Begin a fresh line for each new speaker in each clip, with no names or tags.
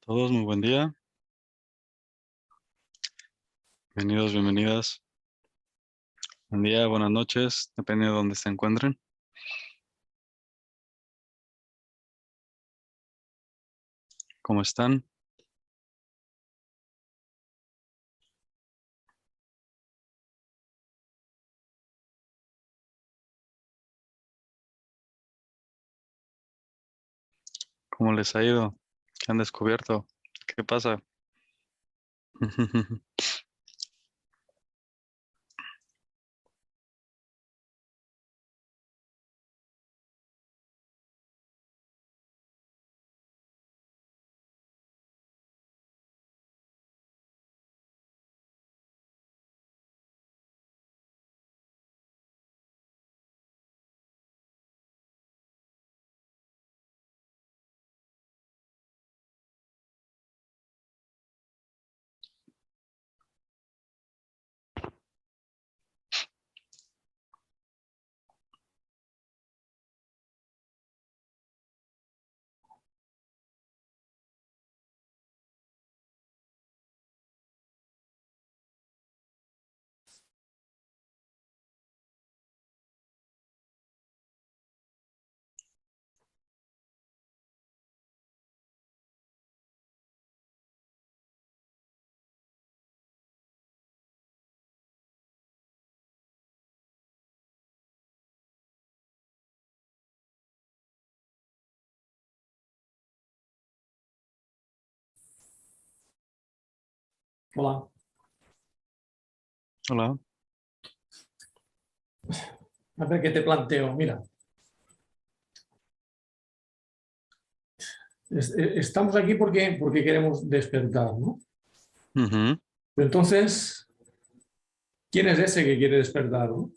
Todos, muy buen día. Bienvenidos, bienvenidas. Buen día, buenas noches, depende de dónde se encuentren. ¿Cómo están? ¿Cómo les ha ido? ¿Qué han descubierto? ¿Qué pasa?
Hola.
Hola.
A ver qué te planteo. Mira, estamos aquí porque queremos despertar, ¿no?
Ujú,
Pero entonces, ¿quién es ese que quiere despertar, no?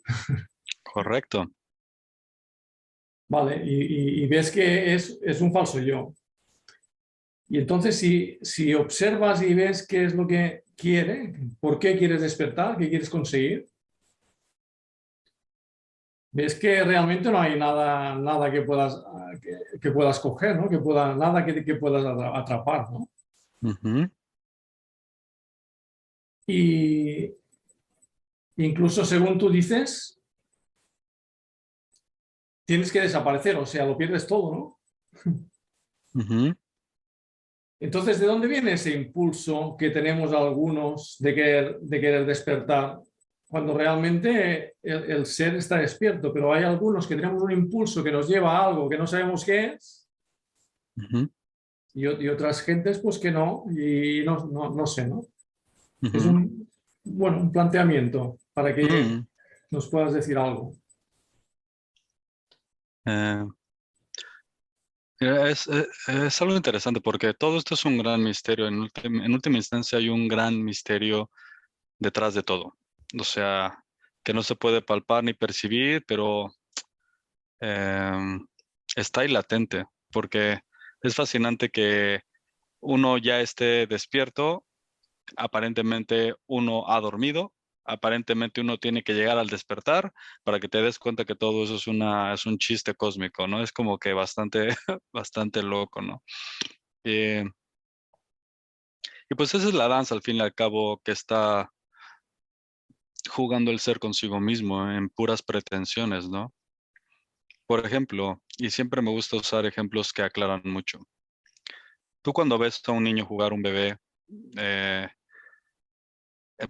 correcto.
Vale, y ves que es un falso yo. Y entonces, si observas y ves qué es lo que quiere, por qué quieres despertar, qué quieres conseguir, ves que realmente no hay nada que puedas coger, ¿no? Nada que puedas atrapar, ¿no?
Ujú,
Y incluso según tú dices, tienes que desaparecer, o sea, lo pierdes todo, ¿no?
ujú,
Entonces, ¿de dónde viene ese impulso que tenemos algunos de querer despertar? Cuando realmente el ser está despierto, pero hay algunos que tenemos un impulso que nos lleva a algo que no sabemos qué es,
ujú,
y otras gentes pues que no, y no sé, ¿no? Es
ujú,
bueno, un planteamiento para que
mm.
nos puedas decir algo.
Eh, es algo interesante porque todo esto es un gran misterio. En última instancia hay un gran misterio detrás de todo. O sea, que no se puede palpar ni percibir, pero em, está ahí latente, porque es fascinante que uno ya esté despierto, aparentemente uno ha dormido, aparentemente uno tiene que llegar al despertar para que te des cuenta que todo eso es un chiste cósmico, ¿no? Es como que bastante, bastante loco, ¿no? Eh, y pues esa es la danza, al fin y al cabo, que está jugando el ser consigo mismo en puras pretensiones, ¿no? Por ejemplo, y siempre me gusta usar ejemplos que aclaran mucho. Tú cuando ves a un niño jugar, un bebé, eh,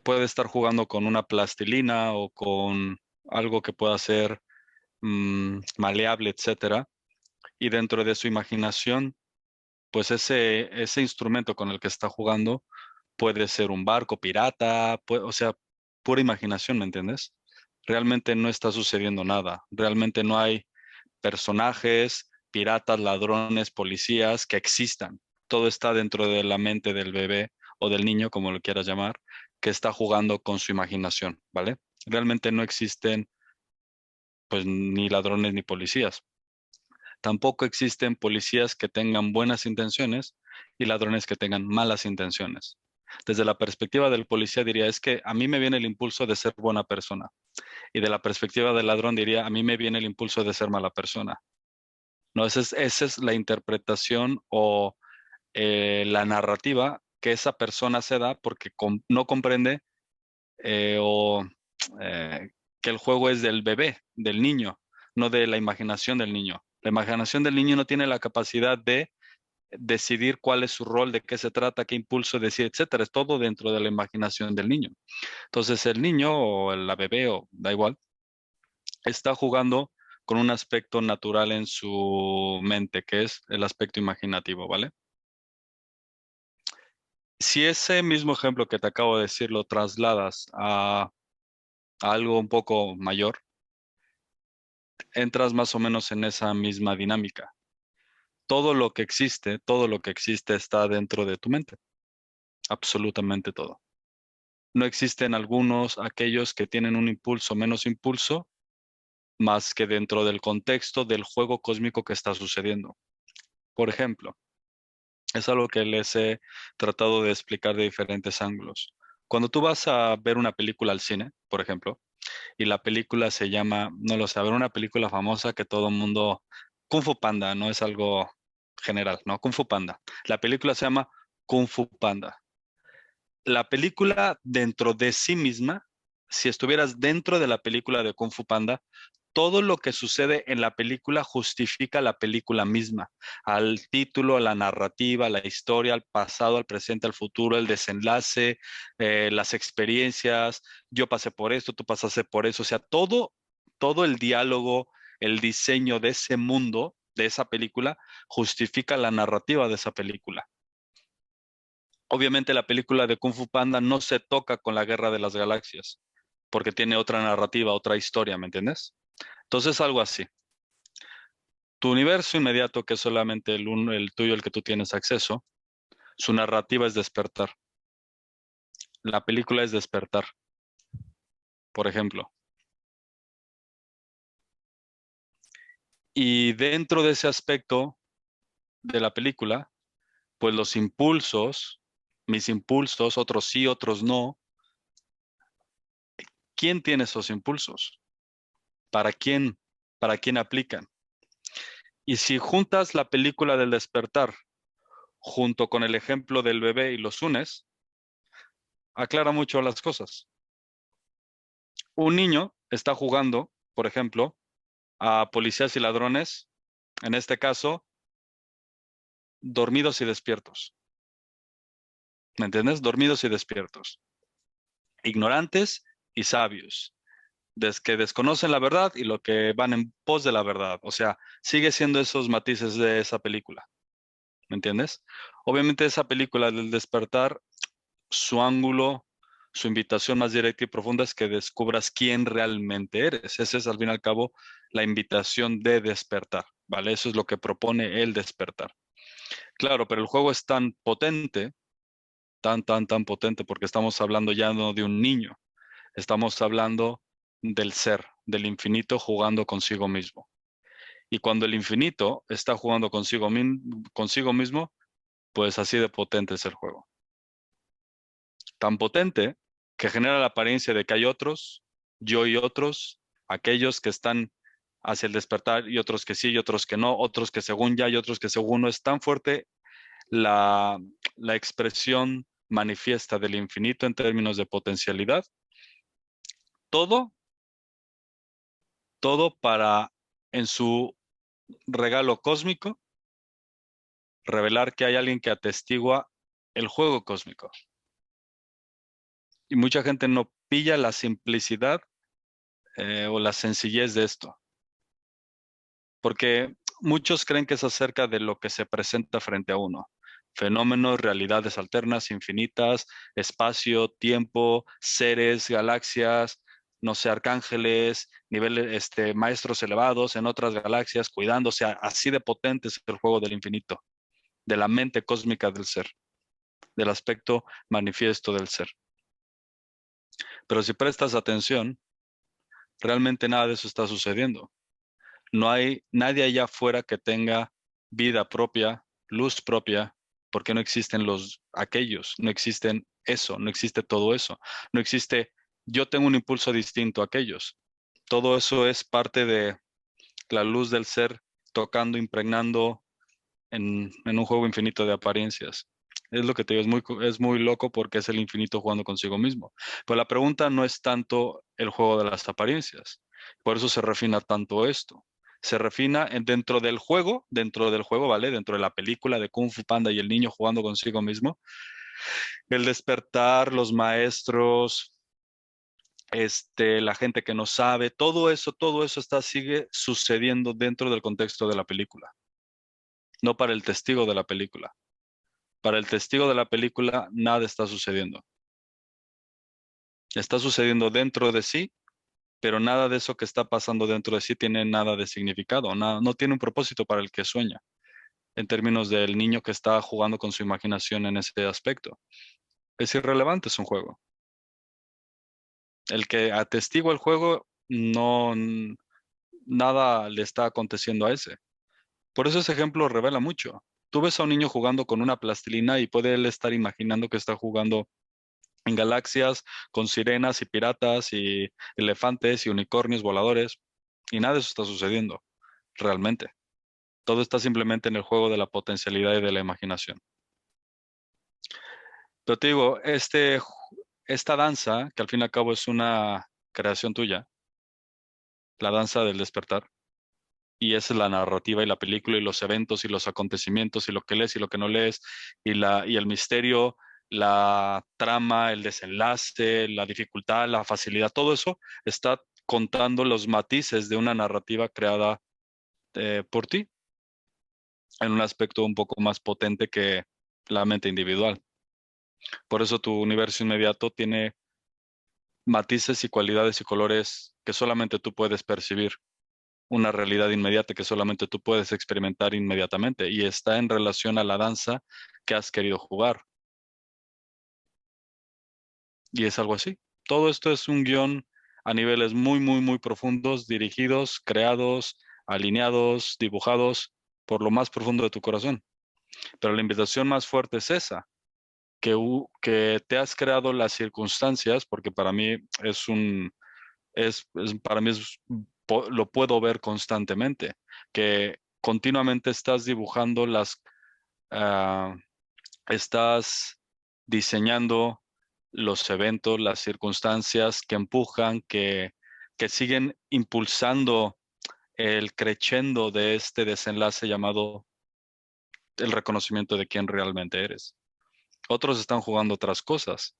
puede estar jugando con una plastilina o con algo que pueda ser maleable, etcétera, y dentro de su imaginación, pues ese instrumento con el que está jugando puede ser un barco pirata, o sea, pura imaginación, ¿me entiendes? Realmente no está sucediendo nada, realmente no hay personajes, piratas, ladrones, policías que existan. Todo está dentro de la mente del bebé o del niño, como lo quieras llamar, que está jugando con su imaginación, ¿vale? Realmente no existen, pues, ni ladrones ni policías. Tampoco existen policías que tengan buenas intenciones y ladrones que tengan malas intenciones. Desde la perspectiva del policía diría, es que a mí me viene el impulso de ser buena persona. Y de la perspectiva del ladrón diría, a mí me viene el impulso de ser mala persona. No, esa es la interpretación o la narrativa que esa persona se da porque no comprende o que el juego es del bebé, del niño, no de la imaginación del niño. La imaginación del niño no tiene la capacidad de decidir cuál es su rol, de qué se trata, qué impulso decide, etcétera. Es todo dentro de la imaginación del niño. Entonces el niño o la bebé o da igual, está jugando con un aspecto natural en su mente, que es el aspecto imaginativo, ¿vale? Si ese mismo ejemplo que te acabo de decir lo trasladas a algo un poco mayor, entras más o menos en esa misma dinámica. Todo lo que existe está dentro de tu mente, absolutamente todo. No existen algunos, aquellos que tienen un impulso, menos impulso, más que dentro del contexto del juego cósmico que está sucediendo. Por ejemplo, es algo que les he tratado de explicar de diferentes ángulos. Cuando tú vas a ver una película al cine, por ejemplo, y la película se llama, no lo sé, a ver, una película famosa que todo el mundo, Kung Fu Panda, no es algo general, ¿no? Kung Fu Panda. La película se llama Kung Fu Panda. La película dentro de sí misma, si estuvieras dentro de la película de Kung Fu Panda, todo lo que sucede en la película justifica la película misma, al título, a la narrativa, a la historia, al pasado, al presente, al futuro, el desenlace, las experiencias, yo pasé por esto, tú pasaste por eso, o sea, todo el diálogo, el diseño de ese mundo, de esa película, justifica la narrativa de esa película. Obviamente la película de Kung Fu Panda no se toca con la Guerra de las Galaxias, porque tiene otra narrativa, otra historia, ¿me entiendes? Entonces algo así. Tu universo inmediato, que es solamente el tuyo, el que tú tienes acceso, su narrativa es despertar. La película es despertar, por ejemplo. Y dentro de ese aspecto de la película, pues los impulsos, mis impulsos, otros sí, otros no. ¿Quién tiene esos impulsos? ¿Para quién? ¿Para quién aplican? Y si juntas la película del despertar junto con el ejemplo del bebé y los unes, aclara mucho las cosas. Un niño está jugando, por ejemplo, a policías y ladrones, en este caso, dormidos y despiertos. ¿Me entiendes? Dormidos y despiertos. Ignorantes y sabios. Que desconocen la verdad y lo que van en pos de la verdad. O sea, sigue siendo esos matices de esa película. ¿Me entiendes? Obviamente esa película del despertar, su ángulo, su invitación más directa y profunda es que descubras quién realmente eres. Esa es al fin y al cabo la invitación de despertar, ¿vale? Eso es lo que propone el despertar. Claro, pero el juego es tan potente, tan potente, porque estamos hablando ya no de un niño, estamos hablando del ser, del infinito jugando consigo mismo. Y cuando el infinito está jugando consigo mismo, pues así de potente es el juego. Tan potente que genera la apariencia de que hay otros, yo y otros, aquellos que están hacia el despertar y otros que sí y otros que no, otros que según ya y otros que según no. Es tan fuerte la, la expresión manifiesta del infinito en términos de potencialidad. Todo, todo para, en su regalo cósmico, revelar que hay alguien que atestigua el juego cósmico. Y mucha gente no pilla la simplicidad o la sencillez de esto, porque muchos creen que es acerca de lo que se presenta frente a uno. Fenómenos, realidades alternas, infinitas, espacio, tiempo, seres, galaxias, no sé, arcángeles, niveles, maestros elevados en otras galaxias, cuidándose. Así de potente es el juego del infinito, de la mente cósmica del ser, del aspecto manifiesto del ser. Pero si prestas atención, realmente nada de eso está sucediendo. No hay nadie allá afuera que tenga vida propia, luz propia, porque no existen aquellos, no existen eso, no existe todo eso, no existe yo tengo un impulso distinto a aquellos. Todo eso es parte de la luz del ser tocando, impregnando, en un juego infinito de apariencias. Es lo que te digo, es muy loco porque es el infinito jugando consigo mismo. Pero la pregunta no es tanto el juego de las apariencias. Por eso se refina tanto esto. Se refina dentro del juego, ¿vale? Dentro de la película de Kung Fu Panda y el niño jugando consigo mismo. El despertar, los maestros, la gente que no sabe, todo eso sigue sucediendo dentro del contexto de la película, no para el testigo de la película. Para el testigo de la película, nada está sucediendo. Está sucediendo dentro de sí, pero nada de eso que está pasando dentro de sí tiene nada de significado, no tiene un propósito para el que sueña, en términos del niño que está jugando con su imaginación en ese aspecto. Es irrelevante, es un juego. El que atestigua el juego, nada le está aconteciendo a ese. Por eso ese ejemplo revela mucho. Tú ves a un niño jugando con una plastilina y puede él estar imaginando que está jugando en galaxias con sirenas y piratas y elefantes y unicornios voladores, y nada de eso está sucediendo realmente. Todo está simplemente en el juego de la potencialidad y de la imaginación. Pero te digo, esta danza, que al fin y al cabo es una creación tuya, la danza del despertar, y esa es la narrativa y la película y los eventos y los acontecimientos y lo que lees y lo que no lees y el misterio, la trama, el desenlace, la dificultad, la facilidad, todo eso está contando los matices de una narrativa creada por ti en un aspecto un poco más potente que la mente individual. Por eso tu universo inmediato tiene matices y cualidades y colores que solamente tú puedes percibir, una realidad inmediata que solamente tú puedes experimentar inmediatamente y está en relación a la danza que has querido jugar. Y es algo así. Todo esto es un guión a niveles muy, muy, muy profundos, dirigidos, creados, alineados, dibujados por lo más profundo de tu corazón. Pero la invitación más fuerte es esa, que te has creado las circunstancias, porque para mí para mí lo puedo ver constantemente, que continuamente estás dibujando ah, estás diseñando los eventos, las circunstancias que empujan, que siguen impulsando el crescendo de este desenlace llamado el reconocimiento de quién realmente eres. Otros están jugando otras cosas,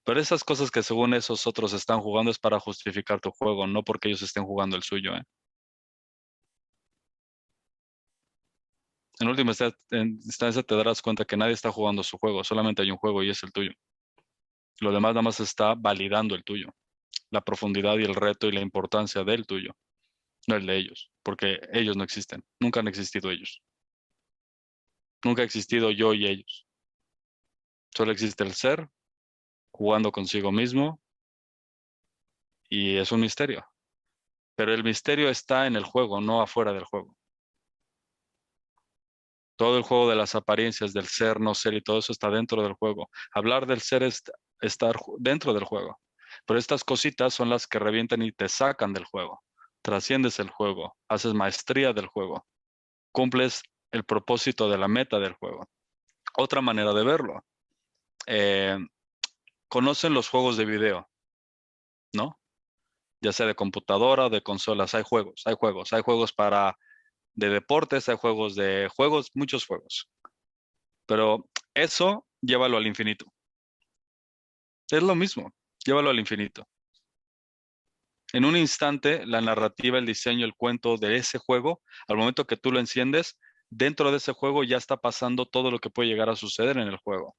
pero esas cosas que según esos otros están jugando es para justificar tu juego, no porque ellos estén jugando el suyo, ¿eh? En última instancia te darás cuenta que nadie está jugando su juego, solamente hay un juego y es el tuyo. Lo demás nada más está validando el tuyo, la profundidad y el reto y la importancia del tuyo, no el de ellos, porque ellos no existen, nunca han existido ellos, nunca ha existido yo y ellos. Solo existe el ser jugando consigo mismo y es un misterio, pero el misterio está en el juego, no afuera del juego. Todo el juego de las apariencias del ser, no ser y todo eso está dentro del juego. Hablar del ser es estar dentro del juego. Pero estas cositas son las que revientan y te sacan del juego. Trasciendes el juego, haces maestría del juego, cumples el propósito de la meta del juego. Otra manera de verlo. eh, conocen los juegos de video, ¿no? Ya sea de computadora o de consolas, hay juegos de deportes, hay juegos, muchos juegos. Pero eso llévalo al infinito. Es lo mismo, llévalo al infinito. En un instante, la narrativa, el diseño, el cuento de ese juego, al momento que tú lo enciendes, dentro de ese juego ya está pasando todo lo que puede llegar a suceder en el juego.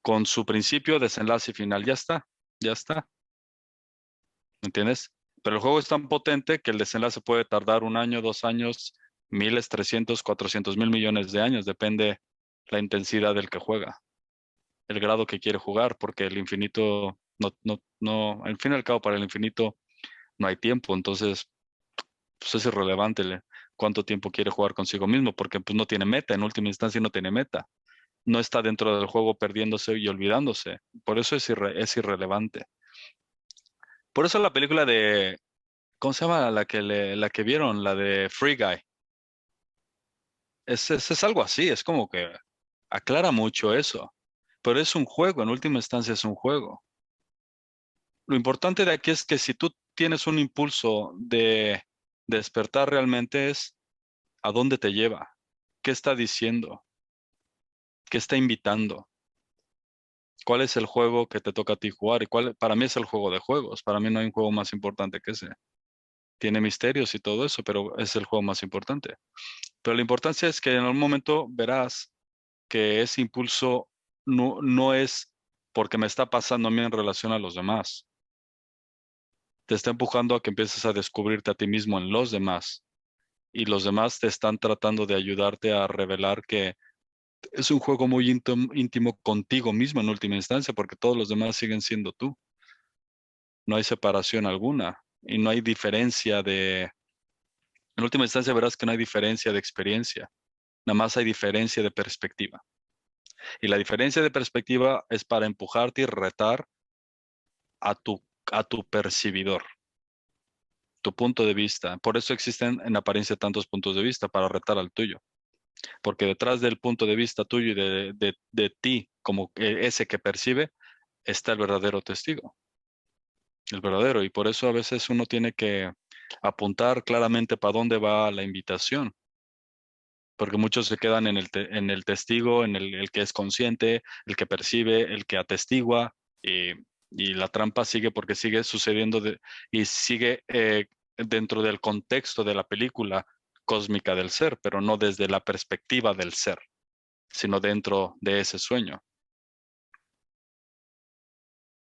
Con su principio, desenlace y final, ya está, ¿entiendes? Pero el juego es tan potente que el desenlace puede tardar un año, 2 años, miles, 300, 400 mil millones de años, depende la intensidad del que juega, el grado que quiere jugar, porque el infinito, no, al fin y al cabo, para el infinito no hay tiempo, entonces pues es irrelevante cuánto tiempo quiere jugar consigo mismo, porque pues no tiene meta, en última instancia no tiene meta, no está dentro del juego perdiéndose y olvidándose, por eso es irrelevante. Por eso la película ¿cómo se llama la que vieron? La de Free Guy. es algo así, es como que aclara mucho eso. Pero es un juego, en última instancia es un juego. Lo importante de aquí es que si tú tienes un impulso de despertar realmente es a dónde te lleva, qué está diciendo, qué está invitando, cuál es el juego que te toca a ti jugar y cuál para mí es el juego de juegos. Para mí no hay un juego más importante que ese. Tiene misterios y todo eso, pero es el juego más importante. Pero la importancia es que en algún momento verás que ese impulso no es porque me está pasando a mí en relación a los demás. Te está empujando a que empieces a descubrirte a ti mismo en los demás. Y los demás te están tratando de ayudarte a revelar que es un juego muy íntimo contigo mismo en última instancia, porque todos los demás siguen siendo tú. No hay separación alguna y no hay diferencia en última instancia verás que no hay diferencia de experiencia, nada más hay diferencia de perspectiva. Y la diferencia de perspectiva es para empujarte y retar a tu percibidor, tu punto de vista. Por eso existen en apariencia tantos puntos de vista, para retar al tuyo. Porque detrás del punto de vista tuyo y de ti, como ese que percibe, está el verdadero testigo, el verdadero. Y por eso a veces uno tiene que apuntar claramente para dónde va la invitación, porque muchos se quedan en el testigo, en el que es consciente, el que percibe, el que atestigua, y la trampa sigue porque sigue sucediendo y sigue dentro del contexto de la película cósmica del ser, pero no desde la perspectiva del ser, sino dentro de ese sueño.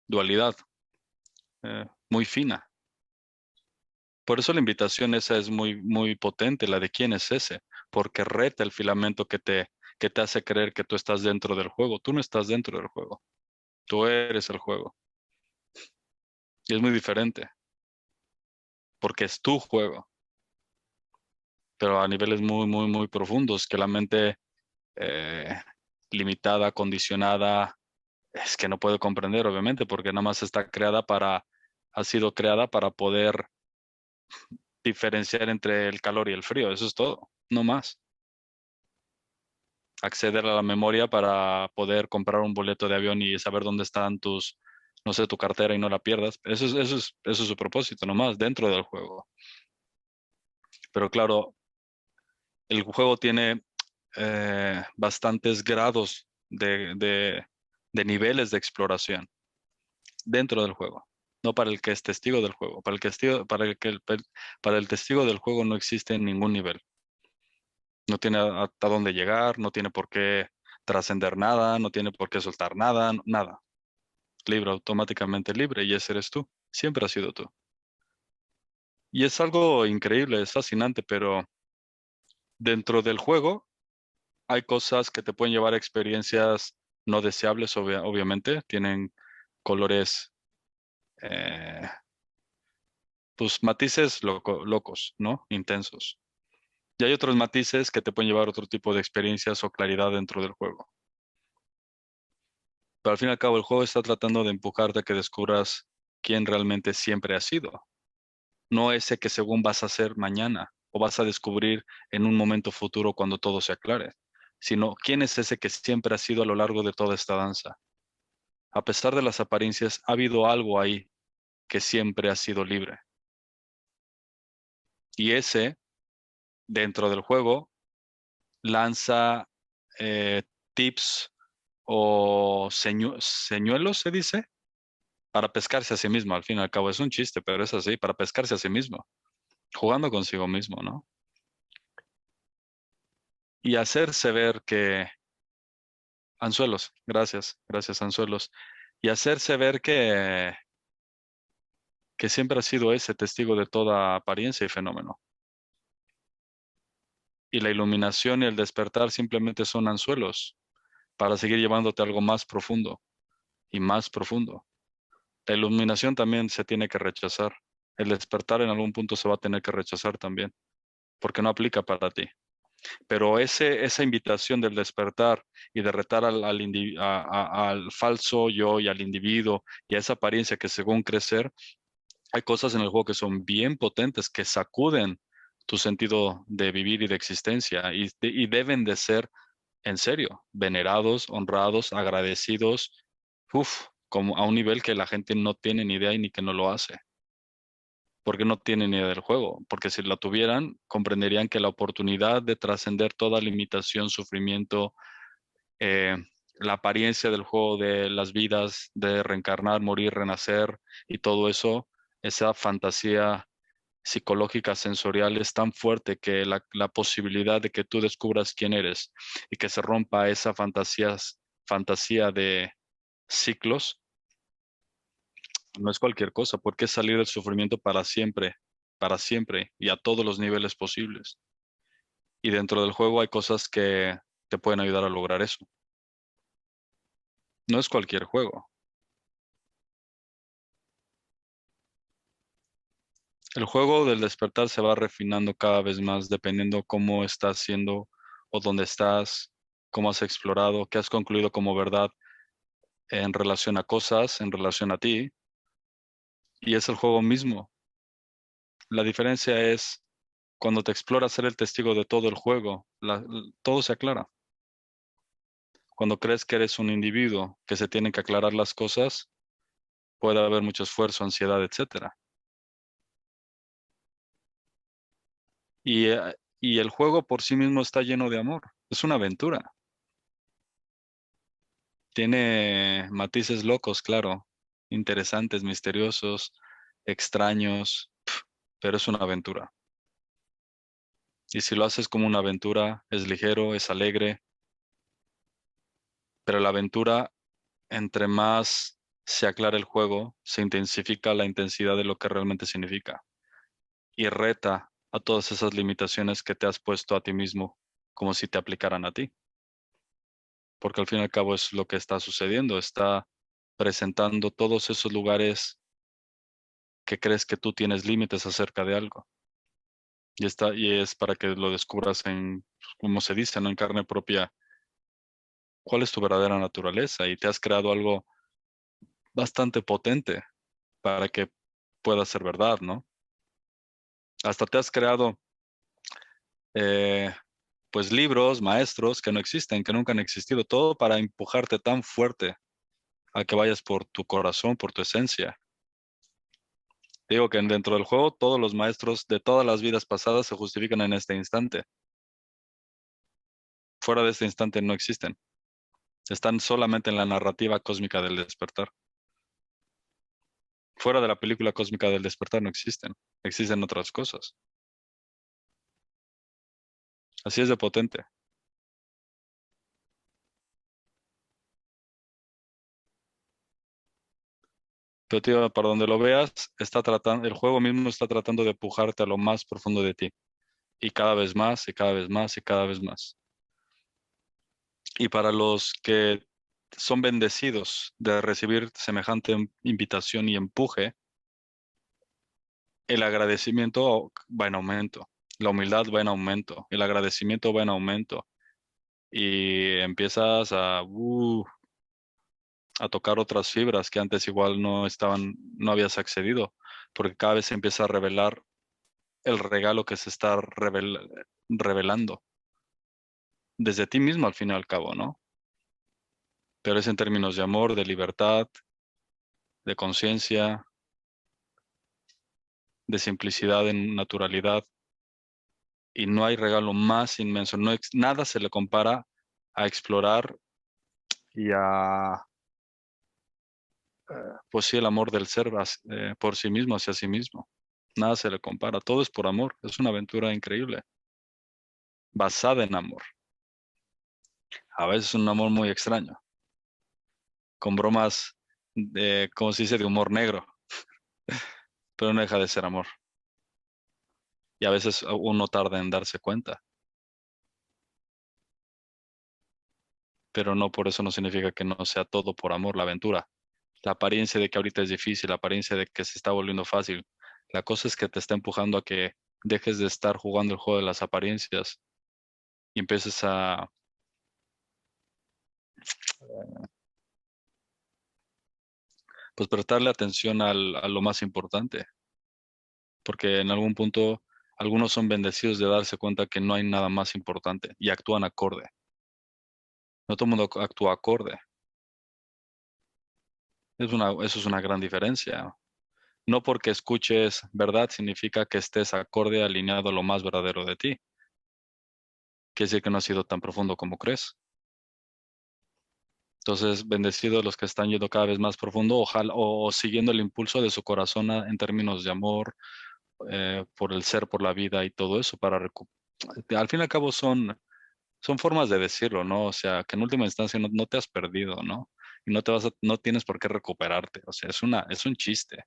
Dualidad, muy fina. Por eso la invitación esa es muy, muy potente, la de quién es ese, porque reta el filamento que te hace creer que tú estás dentro del juego. Tú no estás dentro del juego, tú eres el juego. Y es muy diferente, porque es tu juego, pero a niveles muy, muy, muy profundos que la mente eh, limitada, condicionada, es que no puede comprender, obviamente, porque nada más ha sido creada para poder diferenciar entre el calor y el frío, eso es todo, no más. Acceder a la memoria para poder comprar un boleto de avión y saber dónde están no sé, tu cartera y no la pierdas. Eso es su propósito, nomás, dentro del juego. Pero claro, el juego tiene bastantes grados de niveles de exploración dentro del juego. No para el que es testigo del juego. Para el testigo del juego no existe ningún nivel. No tiene hasta dónde llegar, no tiene por qué trascender nada, no tiene por qué soltar nada, nada. Libre, automáticamente libre, y ese eres tú. Siempre has sido tú. Y es algo increíble, es fascinante, pero dentro del juego hay cosas que te pueden llevar a experiencias no deseables, obviamente. Tienen colores, eh, pues matices locos, ¿no? Intensos. Y hay otros matices que te pueden llevar a otro tipo de experiencias o claridad dentro del juego. Pero al fin y al cabo, el juego está tratando de empujarte a que descubras quién realmente siempre has sido. No ese que según vas a ser mañana o vas a descubrir en un momento futuro cuando todo se aclare, sino quién es ese que siempre ha sido a lo largo de toda esta danza. A pesar de las apariencias, ha habido algo ahí que siempre ha sido libre. Y ese, dentro del juego, lanza eh, tips o señuelos, se dice, para pescarse a sí mismo. Al fin y al cabo es un chiste, pero es así, para pescarse a sí mismo, jugando consigo mismo, ¿no? Y hacerse ver que anzuelos, gracias, gracias anzuelos. Y hacerse ver que siempre ha sido ese testigo de toda apariencia y fenómeno. Y la iluminación y el despertar simplemente son anzuelos para seguir llevándote a algo más profundo y más profundo. La iluminación también se tiene que rechazar. El despertar en algún punto se va a tener que rechazar también, porque no aplica para ti. Pero esa invitación del despertar y de retar al falso yo y al individuo y a esa apariencia que según crecer, hay cosas en el juego que son bien potentes, que sacuden tu sentido de vivir y de existencia, y deben de ser, en serio, venerados, honrados, agradecidos, como a un nivel que la gente no tiene ni idea y ni que no lo hace, porque no tienen ni idea del juego, porque si la tuvieran, comprenderían que la oportunidad de trascender toda limitación, sufrimiento, eh, la apariencia del juego de las vidas, de reencarnar, morir, renacer y todo eso, esa fantasía psicológica, sensorial es tan fuerte que la posibilidad de que tú descubras quién eres y que se rompa esa fantasía de ciclos, no es cualquier cosa, porque es salir del sufrimiento para siempre y a todos los niveles posibles. Y dentro del juego hay cosas que te pueden ayudar a lograr eso. No es cualquier juego. El juego del despertar se va refinando cada vez más dependiendo cómo estás haciendo o dónde estás, cómo has explorado, qué has concluido como verdad en relación a cosas, en relación a ti, y es el juego mismo. La diferencia es cuando te exploras ser el testigo de todo el juego, todo se aclara. Cuando crees que eres un individuo, que se tienen que aclarar las cosas, puede haber mucho esfuerzo, ansiedad, etcétera. Y el juego por sí mismo está lleno de amor. Es una aventura. Tiene matices locos, claro, interesantes, misteriosos, extraños, pero es una aventura. Y si lo haces como una aventura, es ligero, es alegre, pero la aventura, entre más se aclara el juego, se intensifica la intensidad de lo que realmente significa y reta a todas esas limitaciones que te has puesto a ti mismo, como si te aplicaran a ti, porque al fin y al cabo es lo que está sucediendo, está presentando todos esos lugares que crees que tú tienes límites acerca de algo. Y es para que lo descubras en, como se dice, ¿no? En carne propia, cuál es tu verdadera naturaleza y te has creado algo bastante potente para que pueda ser verdad, ¿no? Hasta te has creado, eh, pues, libros, maestros que no existen, que nunca han existido, todo para empujarte tan fuerte a que vayas por tu corazón, por tu esencia. Digo que dentro del juego todos los maestros de todas las vidas pasadas se justifican en este instante. Fuera de este instante no existen. Están solamente en la narrativa cósmica del despertar. Fuera de la película cósmica del despertar no existen. Existen otras cosas. Así es de potente. Pero tío, para donde lo veas, el juego mismo está tratando de empujarte a lo más profundo de ti. Y cada vez más, y cada vez más, y cada vez más. Y para los que son bendecidos de recibir semejante invitación y empuje, el agradecimiento va en aumento. La humildad va en aumento. El agradecimiento va en aumento. Y empiezas a tocar otras fibras que antes igual no estaban, no habías accedido, porque cada vez se empieza a revelar el regalo que se está revelando desde ti mismo al fin y al cabo, ¿no? Pero es en términos de amor, de libertad, de conciencia, de simplicidad, de naturalidad, y no hay regalo más inmenso, nada se le compara a explorar y a, pues sí, el amor del ser por sí mismo, hacia sí mismo. Nada se le compara, todo es por amor, es una aventura increíble, basada en amor. A veces un amor muy extraño, con bromas de, como se dice, de humor negro, pero no deja de ser amor. Y a veces uno tarda en darse cuenta, pero no por eso no significa que no sea todo por amor la aventura. La apariencia de que ahorita es difícil, la apariencia de que se está volviendo fácil. La cosa es que te está empujando a que dejes de estar jugando el juego de las apariencias y empieces a, pues, prestarle atención a lo más importante, porque en algún punto Algunos son bendecidos de darse cuenta que no hay nada más importante y actúan acorde. No todo el mundo actúa acorde. Eso es una gran diferencia. No porque escuches verdad significa que estés acorde, alineado a lo más verdadero de ti. Quiere decir que no ha sido tan profundo como crees. Entonces, bendecidos los que están yendo cada vez más profundo, ojalá, o siguiendo el impulso de su corazón en términos de amor, por el ser, por la vida y todo eso, al fin y al cabo son formas de decirlo, ¿no? O sea, que en última instancia no te has perdido, ¿no? Y no tienes por qué recuperarte. O sea, es un chiste.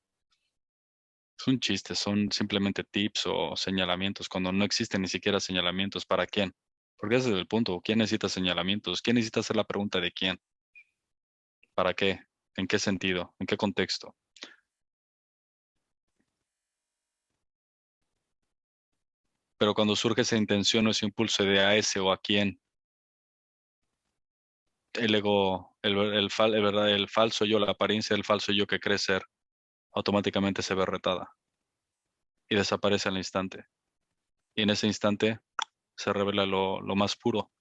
Es un chiste, son simplemente tips o señalamientos cuando no existen ni siquiera señalamientos. ¿Para quién? Porque ese es el punto. ¿Quién necesita señalamientos? ¿Quién necesita hacer la pregunta de quién? ¿Para qué? ¿En qué sentido? ¿En qué contexto? Pero cuando surge esa intención o ese impulso de a ese o a quién, el ego, el falso yo, la apariencia del falso yo que cree ser, automáticamente se ve retada y desaparece al instante. Y en ese instante se revela lo más puro,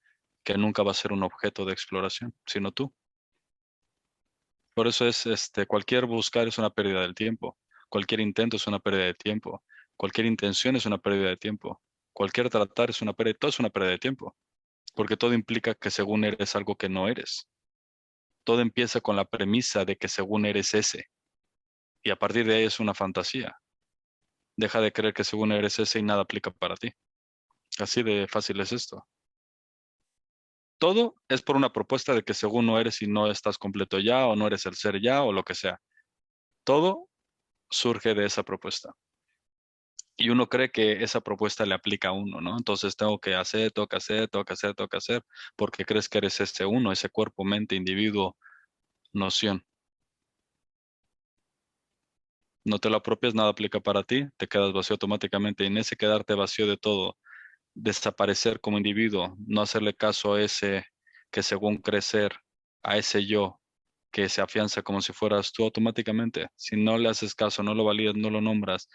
que nunca va a ser un objeto de exploración, sino tú. Por eso cualquier buscar es una pérdida del tiempo, cualquier intento es una pérdida de tiempo, cualquier intención es una pérdida de tiempo, cualquier tratar es una pérdida, todo es una pérdida de tiempo, porque todo implica que según eres algo que no eres. Todo empieza con la premisa de que según eres ese, y a partir de ahí es una fantasía. Deja de creer que según eres ese y nada aplica para ti. Así de fácil es esto. Todo es por una propuesta de que según no eres y no estás completo ya, o no eres el ser ya, o lo que sea. Todo surge de esa propuesta. Y uno cree que esa propuesta le aplica a uno, ¿no? Entonces tengo que hacer, tengo que hacer, tengo que hacer, tengo que hacer, porque crees que eres ese uno, ese cuerpo, mente, individuo, noción. No te lo apropias, nada aplica para ti, te quedas vacío automáticamente. Y en ese quedarte vacío de todo, desaparecer como individuo, no hacerle caso a ese que según crecer, a ese yo que se afianza como si fueras tú automáticamente. Si no le haces caso, no lo validas, no lo nombras,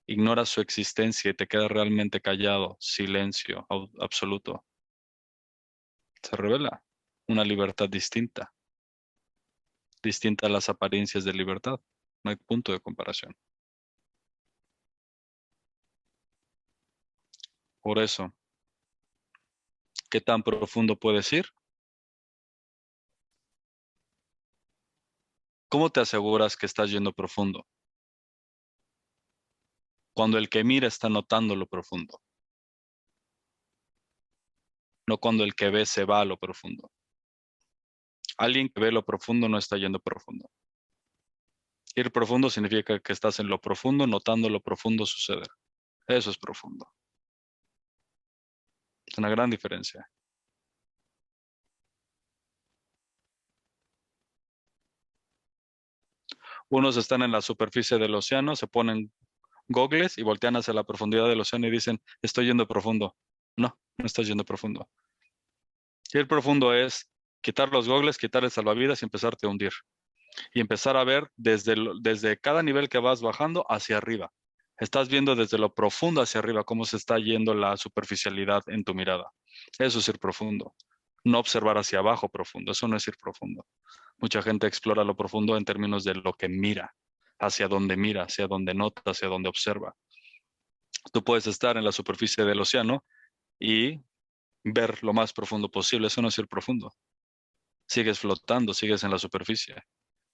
ignoras su existencia y te quedas realmente callado, silencio absoluto. Se revela una libertad distinta, distinta a las apariencias de libertad. No hay punto de comparación. Por eso, ¿qué tan profundo puedes ir? ¿Cómo te aseguras que estás yendo profundo? Cuando el que mira está notando lo profundo, no cuando el que ve se va a lo profundo. Alguien que ve lo profundo no está yendo profundo. Ir profundo significa que estás en lo profundo, notando lo profundo suceder. Eso es profundo. Es una gran diferencia. Unos están en la superficie del océano, se ponen gogles y voltean hacia la profundidad del océano y dicen, estoy yendo profundo. No, no estás yendo profundo. Ir profundo es quitar los gogles, quitar el salvavidas y empezarte a hundir. Y empezar a ver desde cada nivel que vas bajando hacia arriba. Estás viendo desde lo profundo hacia arriba cómo se está yendo la superficialidad en tu mirada. Eso es ir profundo. No observar hacia abajo profundo. Eso no es ir profundo. Mucha gente explora lo profundo en términos de lo que mira, hacia dónde nota, hacia dónde observa. Tú puedes estar en la superficie del océano y ver lo más profundo posible. Eso no es ir profundo. Sigues flotando, sigues en la superficie.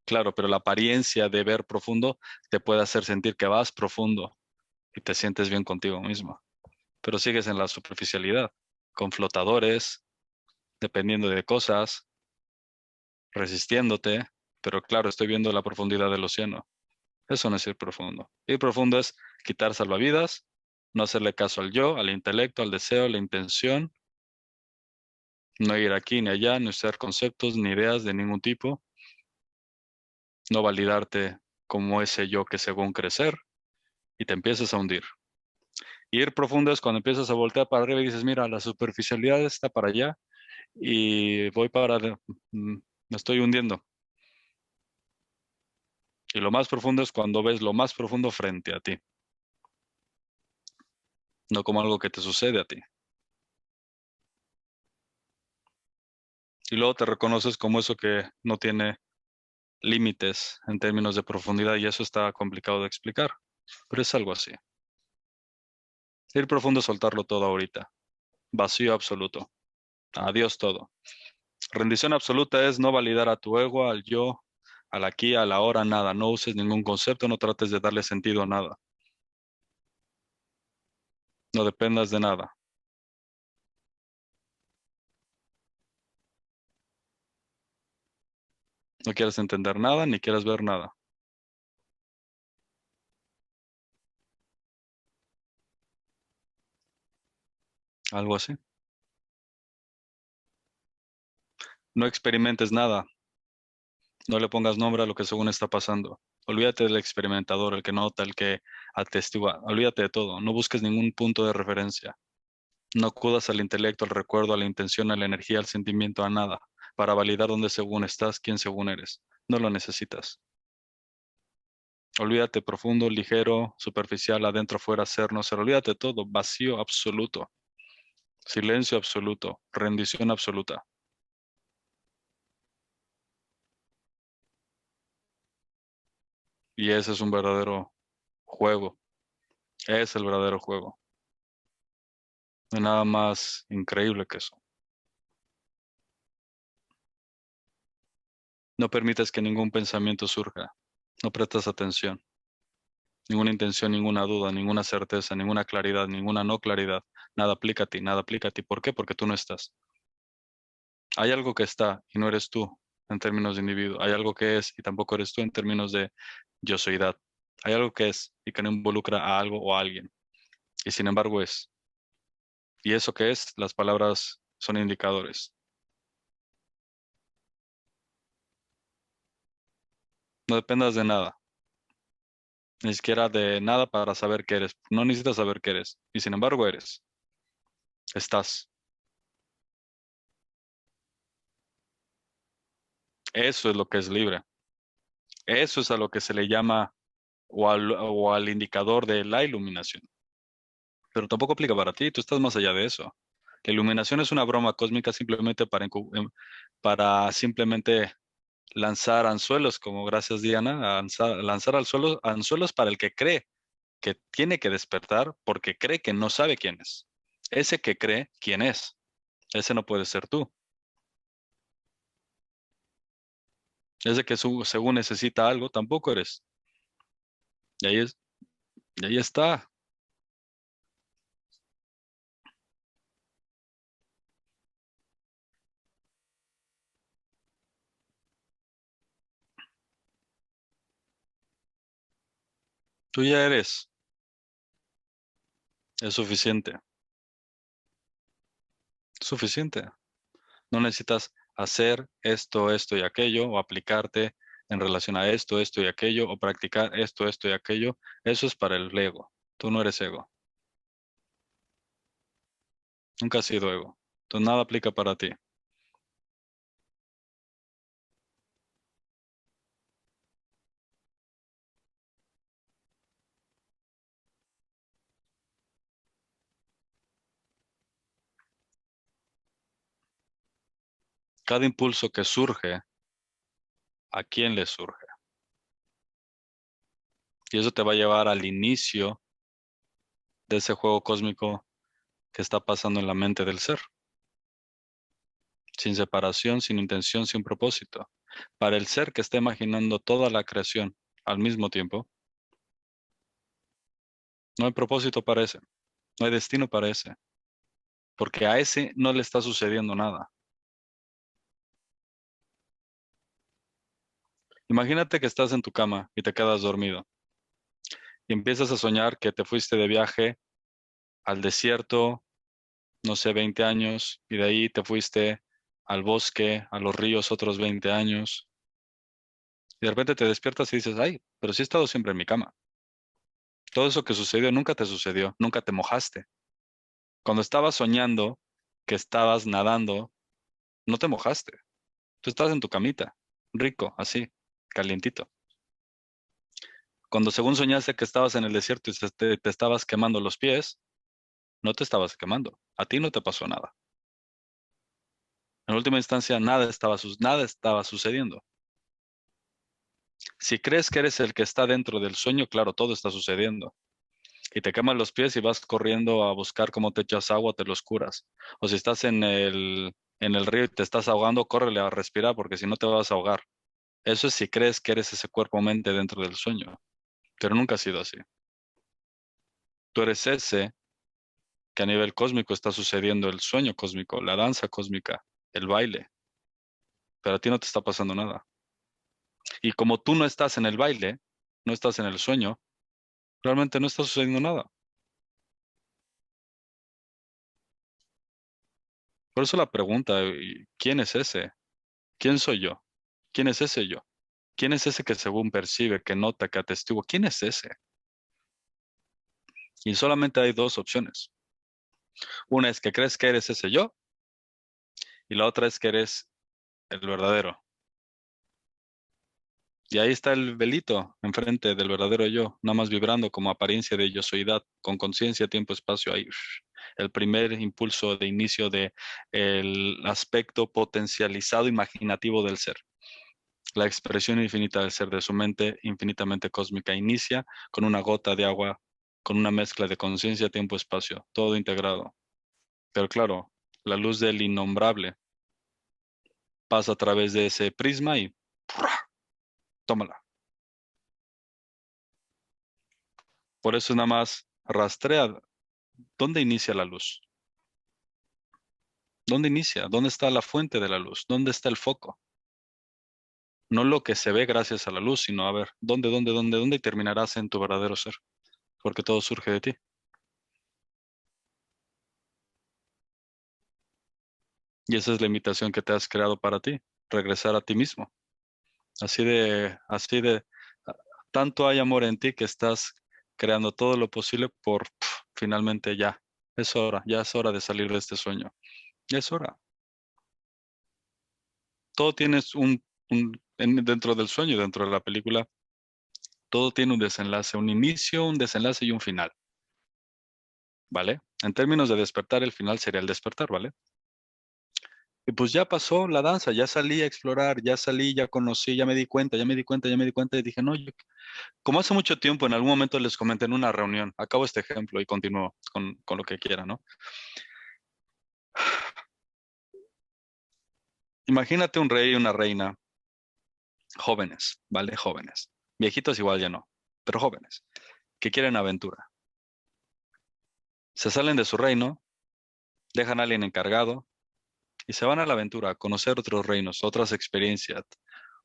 Claro, pero la apariencia de ver profundo te puede hacer sentir que vas profundo y te sientes bien contigo mismo. Pero sigues en la superficialidad, con flotadores, dependiendo de cosas, resistiéndote. Pero claro, estoy viendo la profundidad del océano. Eso no es ir profundo. Ir profundo es quitar salvavidas, no hacerle caso al yo, al intelecto, al deseo, a la intención, no ir aquí ni allá, no usar conceptos ni ideas de ningún tipo, no validarte como ese yo que según crecer y te empiezas a hundir. Ir profundo es cuando empiezas a voltear para arriba y dices, mira, la superficialidad está para allá y me estoy hundiendo. Y lo más profundo es cuando ves lo más profundo frente a ti. no como algo que te sucede a ti. Y luego te reconoces como eso que no tiene límites en términos de profundidad y eso está complicado de explicar, pero es algo así. Ir profundo, soltarlo todo ahorita. Vacío absoluto. Adiós todo. Rendición absoluta es no validar a tu ego, al yo, al aquí, a la hora, nada. No uses ningún concepto, no trates de darle sentido a nada. No dependas de nada. No quieres entender nada ni quieres ver nada. Algo así. No experimentes nada. No le pongas nombre a lo que según está pasando. Olvídate del experimentador, el que nota, el que atestigua. Olvídate de todo. No busques ningún punto de referencia. No acudas al intelecto, al recuerdo, a la intención, a la energía, al sentimiento, a nada, para validar dónde según estás, quién según eres. No lo necesitas. Olvídate profundo, ligero, superficial, adentro, fuera, ser, no ser. Olvídate de todo. Vacío absoluto. Silencio absoluto. Rendición absoluta. Y ese es un verdadero juego. Es el verdadero juego. No hay nada más increíble que eso. No permites que ningún pensamiento surja. No prestas atención. Ninguna intención, ninguna duda, ninguna certeza, ninguna claridad, ninguna no claridad. Nada aplica a ti, nada aplica a ti. ¿Por qué? Porque tú no estás. Hay algo que está y no eres tú en términos de individuo. Hay algo que es y tampoco eres tú en términos de yo soydad. Hay algo que es y que no involucra a algo o a alguien. Y sin embargo es. Y eso que es, las palabras son indicadores. No dependas de nada. Ni siquiera de nada para saber qué eres. No necesitas saber qué eres. Y sin embargo eres. Estás. Eso es lo que es libre. Eso es a lo que se le llama o al indicador de la iluminación. Pero tampoco aplica para ti, tú estás más allá de eso. La iluminación es una broma cósmica simplemente para simplemente lanzar anzuelos, como gracias Diana, lanzar anzuelos para el que cree que tiene que despertar porque cree que no sabe quién es. Ese que cree quién es, ese no puede ser tú. Ese que según necesita algo, tampoco eres. Y y ahí está. Tú ya eres. Es suficiente. Suficiente. No necesitas hacer esto, esto y aquello, o aplicarte en relación a esto, esto y aquello, o practicar esto, esto y aquello. Eso es para el ego. Tú no eres ego. Nunca has sido ego. Entonces nada aplica para ti. Cada impulso que surge, ¿a quién le surge? Y eso te va a llevar al inicio de ese juego cósmico que está pasando en la mente del ser. Sin separación, sin intención, sin propósito. Para el ser que está imaginando toda la creación al mismo tiempo, no hay propósito para ese, no hay destino para ese, porque a ese no le está sucediendo nada. Imagínate que estás en tu cama y te quedas dormido y empiezas a soñar que te fuiste de viaje al desierto, no sé, 20 años, y de ahí te fuiste al bosque, a los ríos otros 20 años, y de repente te despiertas y dices, ay, pero sí he estado siempre en mi cama. Todo eso que sucedió nunca te sucedió, nunca te mojaste. Cuando estabas soñando que estabas nadando, no te mojaste. Tú estabas en tu camita, rico, así, calientito. Cuando según soñaste que estabas en el desierto y te estabas quemando los pies, No te estabas quemando. A ti no te pasó nada. En última instancia, nada estaba sucediendo. Si crees que eres el que está dentro del sueño, claro, todo está sucediendo. Y te queman los pies y vas corriendo a buscar cómo te echas agua, te los curas. O si estás en el río y te estás ahogando, córrele a respirar porque si no te vas a ahogar. Eso es si crees que eres ese cuerpo-mente dentro del sueño. Pero nunca ha sido así. Tú eres ese que a nivel cósmico está sucediendo el sueño cósmico, la danza cósmica, el baile. Pero a ti no te está pasando nada. Y como tú no estás en el baile, no estás en el sueño, realmente no está sucediendo nada. Por eso la pregunta, ¿quién es ese? ¿Quién soy yo? ¿Quién es ese yo? ¿Quién es ese que según percibe, que nota, que atestigua? ¿Quién es ese? Y solamente hay dos opciones. Una es que crees que eres ese yo y la otra es que eres el verdadero. Y ahí está el velito enfrente del verdadero yo, nada más vibrando como apariencia de yo soidad, con conciencia, tiempo, espacio, ahí. El primer impulso de inicio de el aspecto potencializado imaginativo del ser. La expresión infinita del ser de su mente infinitamente cósmica inicia con una gota de agua, con una mezcla de conciencia, tiempo, espacio, todo integrado. Pero claro, la luz del innombrable pasa a través de ese prisma y ¡prua! Tómala. Por eso nada más rastrea dónde inicia la luz. ¿Dónde inicia? ¿Dónde está la fuente de la luz? ¿Dónde está el foco? No lo que se ve gracias a la luz, sino a ver, ¿dónde? Y terminarás en tu verdadero ser, porque todo surge de ti. Y esa es la invitación que te has creado para ti, regresar a ti mismo. Así de, ah, tanto hay amor en ti que estás creando todo lo posible por finalmente ya. Ya es hora de salir de este sueño. Ya es hora. Todo tienes dentro del sueño, dentro de la película, todo tiene un desenlace, un inicio, un desenlace y un final, ¿vale? En términos de despertar, el final sería el despertar, ¿vale? Y pues ya pasó la danza, ya salí a explorar, ya salí, ya conocí, ya me di cuenta y dije, no, como hace mucho tiempo, en algún momento les comenté en una reunión, acabo este ejemplo y continúo con lo que quiera, ¿no? Imagínate un rey y una reina, jóvenes, ¿vale? Jóvenes. Viejitos igual ya no, pero jóvenes, que quieren aventura. Se salen de su reino, dejan a alguien encargado y se van a la aventura, a conocer otros reinos, otras experiencias,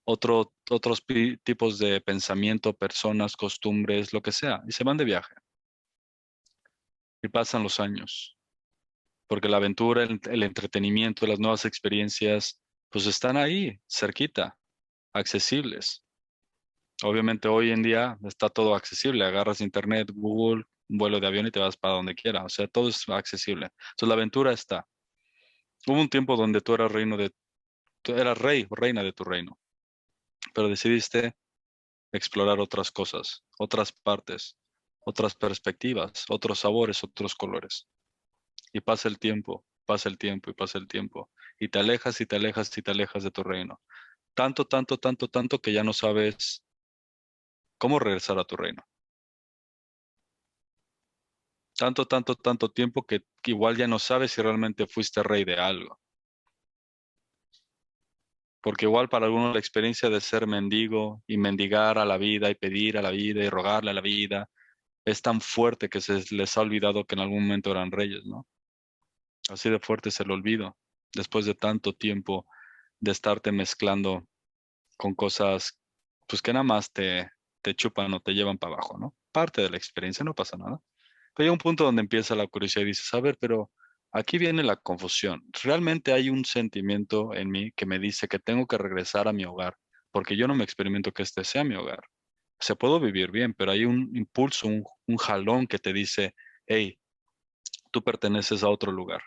otros tipos de pensamiento, personas, costumbres, lo que sea, y se van de viaje. Y pasan los años, porque la aventura, el entretenimiento, las nuevas experiencias, pues están ahí, cerquita, accesibles. Obviamente hoy en día está todo accesible, agarras internet, Google, un vuelo de avión y te vas para donde quiera, o sea, todo es accesible. Entonces la aventura está. Hubo un tiempo donde tú eras rey o reina de tu reino, pero decidiste explorar otras cosas, otras partes, otras perspectivas, otros sabores, otros colores. Y pasa el tiempo, pasa el tiempo y pasa el tiempo. Y te alejas y te alejas y te alejas de tu reino. Tanto, tanto, tanto, tanto que ya no sabes cómo regresar a tu reino. Tanto, tanto, tanto tiempo que igual ya no sabes si realmente fuiste rey de algo. Porque igual para algunos la experiencia de ser mendigo y mendigar a la vida y pedir a la vida y rogarle a la vida es tan fuerte que se les ha olvidado que en algún momento eran reyes, ¿no? Así de fuerte es el olvido, después de tanto tiempo de estarte mezclando con cosas, pues que nada más te chupan o te llevan para abajo, ¿no? Parte de la experiencia, no pasa nada. Pero hay un punto donde empieza la curiosidad y dices, a ver, pero aquí viene la confusión. Realmente hay un sentimiento en mí que me dice que tengo que regresar a mi hogar, porque yo no me experimento que este sea mi hogar. Se puedo vivir bien, pero hay un impulso, un jalón que te dice, hey, tú perteneces a otro lugar.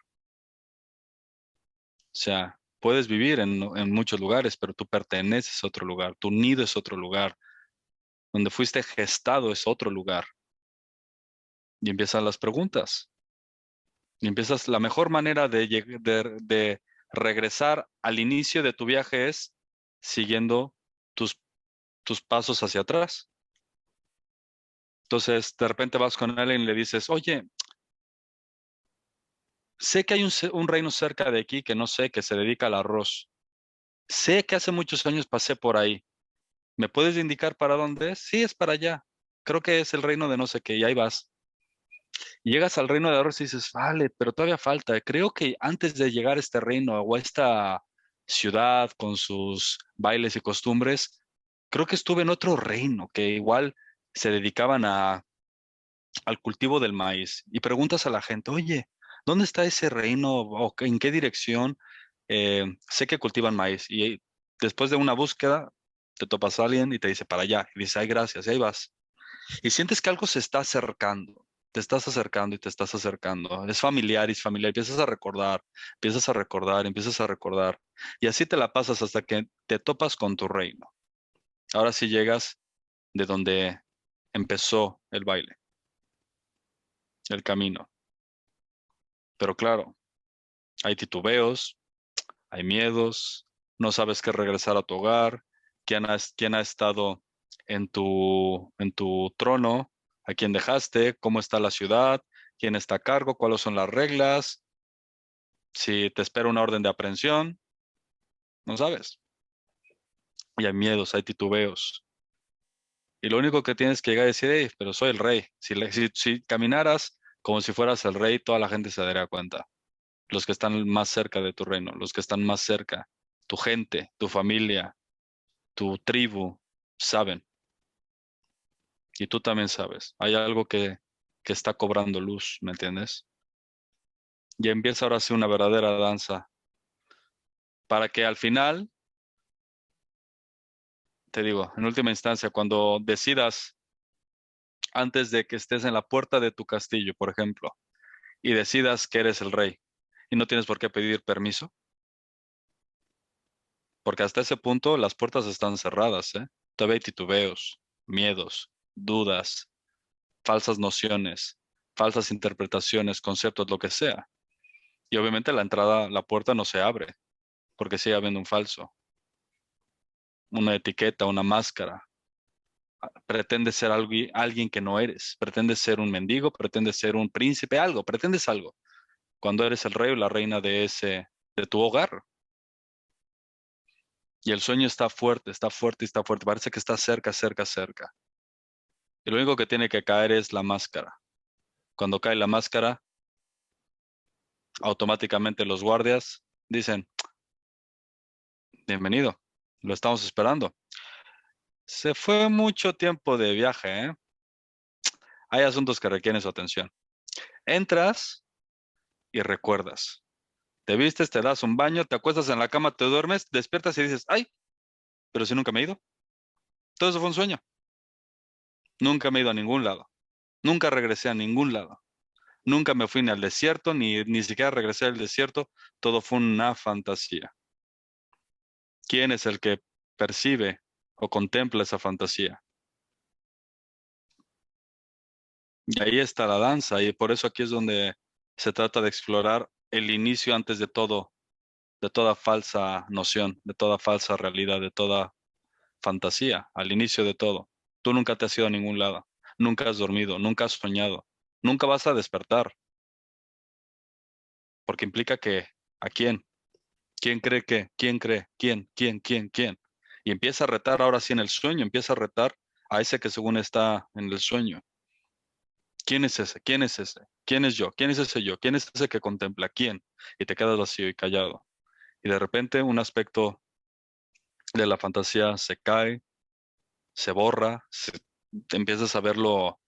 O sea, puedes vivir en muchos lugares, pero tú perteneces a otro lugar, tu nido es otro lugar, donde fuiste gestado es otro lugar. Y empiezan las preguntas. Y empiezas, la mejor manera de regresar al inicio de tu viaje es siguiendo tus pasos hacia atrás. Entonces, de repente vas con alguien y le dices, oye, sé que hay un reino cerca de aquí que no sé, que se dedica al arroz. Sé que hace muchos años pasé por ahí. ¿Me puedes indicar para dónde es? Sí, es para allá. Creo que es el reino de no sé qué, y ahí vas. Y llegas al reino de arroz y dices, vale, pero todavía falta. Creo que antes de llegar a este reino o a esta ciudad con sus bailes y costumbres, creo que estuve en otro reino que igual se dedicaban al cultivo del maíz. Y preguntas a la gente, oye, ¿dónde está ese reino o en qué dirección? Sé que cultivan maíz. Y después de una búsqueda, te topas a alguien y te dice para allá. Y dices, ay, gracias, y ahí vas. Y sientes que algo se está acercando, te estás acercando y te estás acercando. Es familiar y es familiar. Empiezas a recordar, empiezas a recordar, empiezas a recordar. Y así te la pasas hasta que te topas con tu reino. Ahora sí llegas de donde empezó el baile, el camino. Pero claro, hay titubeos, hay miedos, no sabes qué regresar a tu hogar, quién ha estado en tu trono, a quién dejaste, cómo está la ciudad, quién está a cargo, cuáles son las reglas, si te espera una orden de aprehensión, no sabes. Y hay miedos, hay titubeos. Y lo único que tienes que llegar a decir, "Ey, pero soy el rey. Si caminaras como si fueras el rey, toda la gente se daría cuenta. Los que están más cerca de tu reino, los que están más cerca, tu gente, tu familia, tu tribu, saben. Y tú también sabes. Hay algo que está cobrando luz, ¿me entiendes? Y empieza ahora sí una verdadera danza para que al final, te digo, en última instancia, cuando decidas, antes de que estés en la puerta de tu castillo, por ejemplo, y decidas que eres el rey y no tienes por qué pedir permiso, porque hasta ese punto las puertas están cerradas, ¿eh? Todavía hay titubeos, miedos, dudas, falsas nociones, falsas interpretaciones, conceptos, lo que sea. Y obviamente la entrada, la puerta no se abre, porque sigue habiendo un falso, una etiqueta, una máscara. Pretendes ser alguien que no eres, pretendes ser un mendigo, pretendes ser un príncipe, algo, pretendes algo, cuando eres el rey o la reina de tu hogar. Y el sueño está fuerte, está fuerte, está fuerte, parece que está cerca, cerca, cerca. Y lo único que tiene que caer es la máscara. Cuando cae la máscara, automáticamente los guardias dicen, bienvenido, lo estamos esperando. Se fue mucho tiempo de viaje, ¿eh? Hay asuntos que requieren su atención. Entras y recuerdas. Te vistes, te das un baño, te acuestas en la cama, te duermes, despiertas y dices, ay, pero si nunca me he ido. Todo eso fue un sueño. Nunca me he ido a ningún lado. Nunca regresé a ningún lado. Nunca me fui ni al desierto, ni siquiera regresé al desierto. Todo fue una fantasía. ¿Quién es el que percibe o contempla esa fantasía? Y ahí está la danza, y por eso aquí es donde se trata de explorar el inicio antes de todo, de toda falsa noción, de toda falsa realidad, de toda fantasía, al inicio de todo. Tú nunca te has ido a ningún lado, nunca has dormido, nunca has soñado, nunca vas a despertar, porque implica que ¿a quién? ¿Quién cree que? ¿Quién cree? ¿Quién? ¿Quién? ¿Quién? ¿Quién? Y empieza a retar ahora sí en el sueño, empieza a retar a ese que según está en el sueño. ¿Quién es ese? ¿Quién es ese? ¿Quién es yo? ¿Quién es ese yo? ¿Quién es ese que contempla? ¿Quién? Y te quedas vacío y callado. Y de repente un aspecto de la fantasía se cae, se borra, empiezas a verlo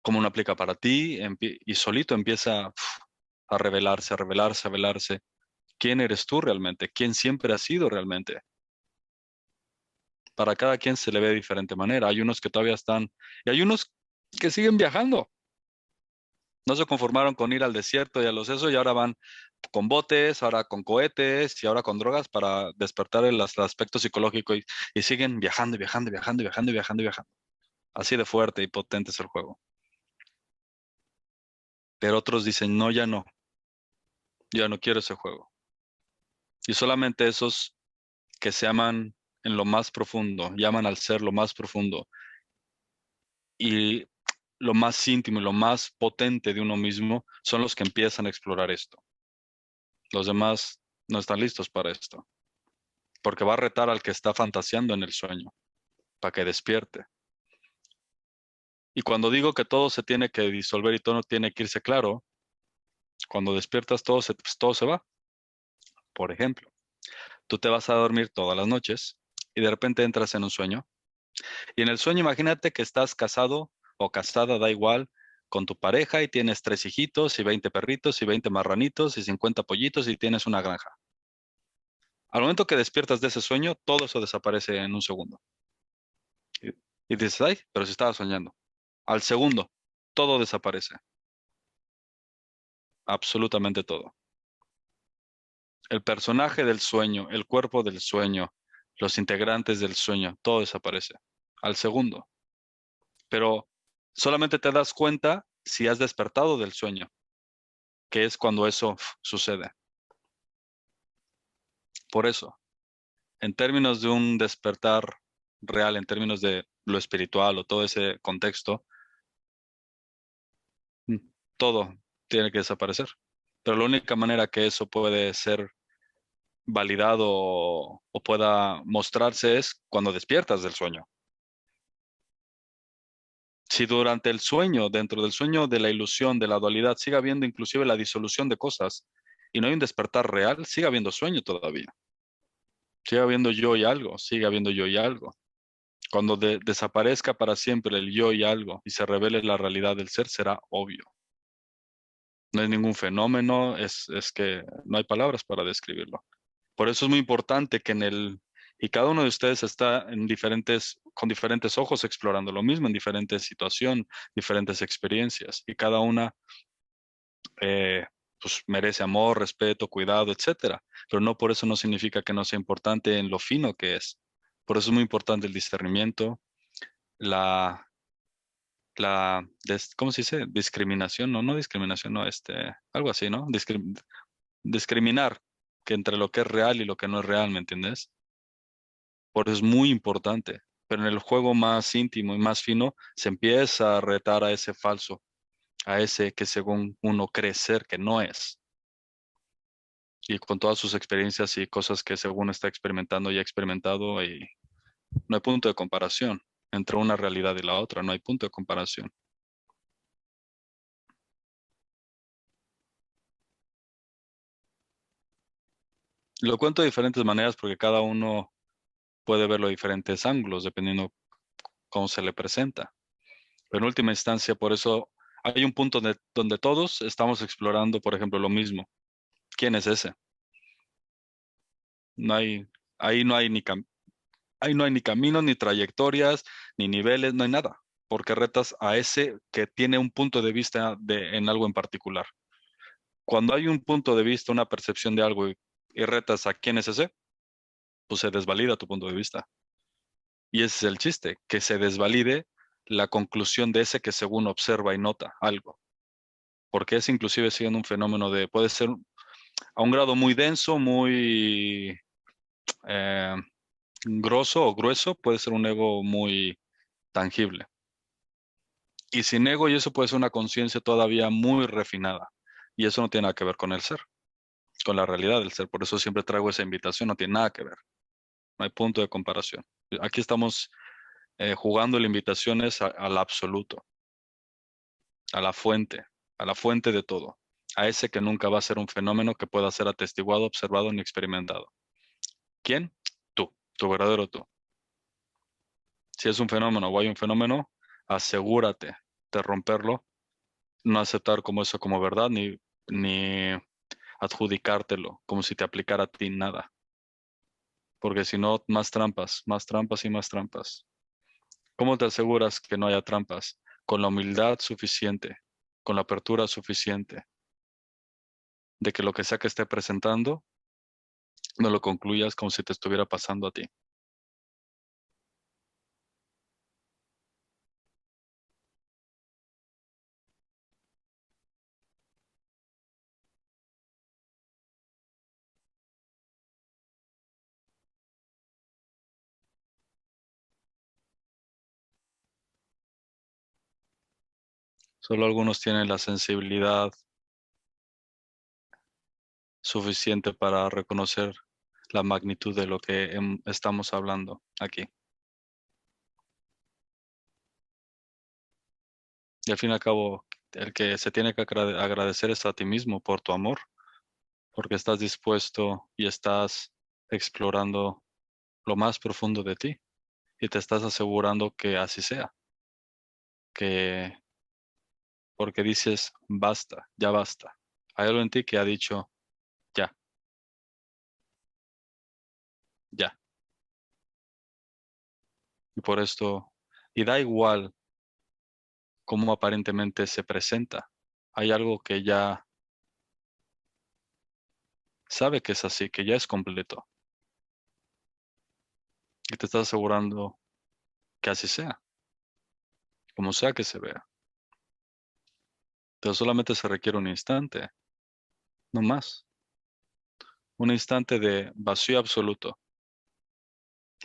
como no aplica para ti y solito empieza a revelarse, a revelarse, a revelarse. ¿Quién eres tú realmente? ¿Quién siempre has sido realmente? Para cada quien se le ve de diferente manera. Hay unos que todavía están y hay unos que siguen viajando. No se conformaron con ir al desierto y a los eso y ahora van con botes, ahora con cohetes y ahora con drogas para despertar el aspecto psicológico y siguen viajando y viajando y viajando y viajando y viajando y viajando. Así de fuerte y potente es el juego. Pero otros dicen, no, ya no. Ya no quiero ese juego. Y solamente esos que se aman en lo más profundo, llaman al ser lo más profundo y lo más íntimo y lo más potente de uno mismo, son los que empiezan a explorar esto. Los demás no están listos para esto, porque va a retar al que está fantaseando en el sueño, para que despierte. Y cuando digo que todo se tiene que disolver y todo tiene que irse claro, cuando despiertas pues, todo se va. Por ejemplo, tú te vas a dormir todas las noches y de repente entras en un sueño. Y en el sueño imagínate que estás casado o casada, da igual, con tu pareja y tienes 3 hijitos y 20 perritos y 20 marranitos y 50 pollitos y tienes una granja. Al momento que despiertas de ese sueño, todo eso desaparece en un segundo. Y, y dices, ay, pero si estaba soñando. Al segundo, todo desaparece, absolutamente todo. El personaje del sueño, el cuerpo del sueño, los integrantes del sueño, todo desaparece al segundo. Pero solamente te das cuenta si has despertado del sueño, que es cuando eso sucede. Por eso, en términos de un despertar real, en términos de lo espiritual o todo ese contexto, mm, todo tiene que desaparecer. Pero la única manera que eso puede ser validado o pueda mostrarse es cuando despiertas del sueño. Si durante el sueño, dentro del sueño de la ilusión, de la dualidad, sigue habiendo inclusive la disolución de cosas y no hay un despertar real, sigue habiendo sueño todavía. Sigue habiendo yo y algo, sigue habiendo yo y algo. Cuando desaparezca para siempre el yo y algo y se revele la realidad del ser, será obvio. No es ningún fenómeno, es que no hay palabras para describirlo. Por eso es muy importante que y cada uno de ustedes está con diferentes ojos explorando lo mismo, en diferentes situaciones, diferentes experiencias, y cada una eh, pues merece amor, respeto, cuidado, etcétera. Pero no por eso no significa que no sea importante en lo fino que es. Por eso es muy importante el discernimiento, la, ¿cómo se dice? Discriminación, no, no discriminación, no, algo así, ¿no? Discriminar que entre lo que es real y lo que no es real, ¿me entiendes? Por eso es muy importante. Pero en el juego más íntimo y más fino se empieza a retar a ese falso, a ese que según uno cree ser que no es. Y con todas sus experiencias y cosas que según está experimentando y ha experimentado, y no hay punto de comparación entre una realidad y la otra, no hay punto de comparación. Lo cuento de diferentes maneras porque cada uno puede verlo de diferentes ángulos, dependiendo cómo se le presenta. Pero en última instancia, por eso hay un punto donde todos estamos explorando, por ejemplo, lo mismo. ¿Quién es ese? No hay, ahí no hay ahí no hay ni caminos, ni trayectorias, ni niveles, no hay nada, porque retas a ese que tiene un punto de vista en algo en particular. Cuando hay un punto de vista, una percepción de algo y retas a quién es ese, pues se desvalida tu punto de vista. Y ese es el chiste, que se desvalide la conclusión de ese que según observa y nota algo. Porque es inclusive siendo un fenómeno puede ser a un grado muy denso, muy eh, grosso o grueso, puede ser un ego muy tangible. Y sin ego, y eso puede ser una conciencia todavía muy refinada. Y eso no tiene nada que ver con el ser, con la realidad del ser. Por eso siempre traigo esa invitación, no tiene nada que ver. No hay punto de comparación. Aquí estamos jugando la invitación es al absoluto, a la fuente de todo, a ese que nunca va a ser un fenómeno que pueda ser atestiguado, observado ni experimentado. ¿Quién? Tú, tu verdadero tú. Si es un fenómeno o hay un fenómeno, asegúrate de romperlo, no aceptar como eso como verdad, ni adjudicártelo como si te aplicara a ti nada. Porque si no, más trampas y más trampas. ¿Cómo te aseguras que no haya trampas? Con la humildad suficiente, con la apertura suficiente, de que lo que sea que esté presentando, no lo concluyas como si te estuviera pasando a ti. Solo algunos tienen la sensibilidad suficiente para reconocer la magnitud de lo que estamos hablando aquí. Y al fin y al cabo, el que se tiene que agradecer es a ti mismo por tu amor, porque estás dispuesto y estás explorando lo más profundo de ti y te estás asegurando que así sea, que porque dices, basta, ya basta. Hay algo en ti que ha dicho, ya, ya. Y por esto, y da igual cómo aparentemente se presenta. Hay algo que ya sabe que es así, que ya es completo. Y te estás asegurando que así sea, como sea que se vea. Pero solamente se requiere un instante, no más. Un instante de vacío absoluto,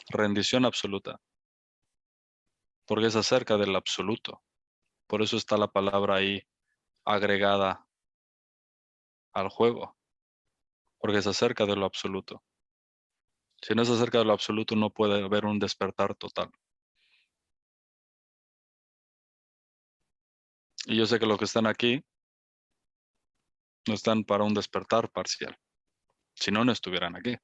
rendición absoluta, porque es acerca del absoluto. Por eso está la palabra ahí agregada al juego, porque es acerca de lo absoluto. Si no es acerca de lo absoluto, no puede haber un despertar total. Y yo sé que los que están aquí no están para un despertar parcial. Si no, no estuvieran aquí.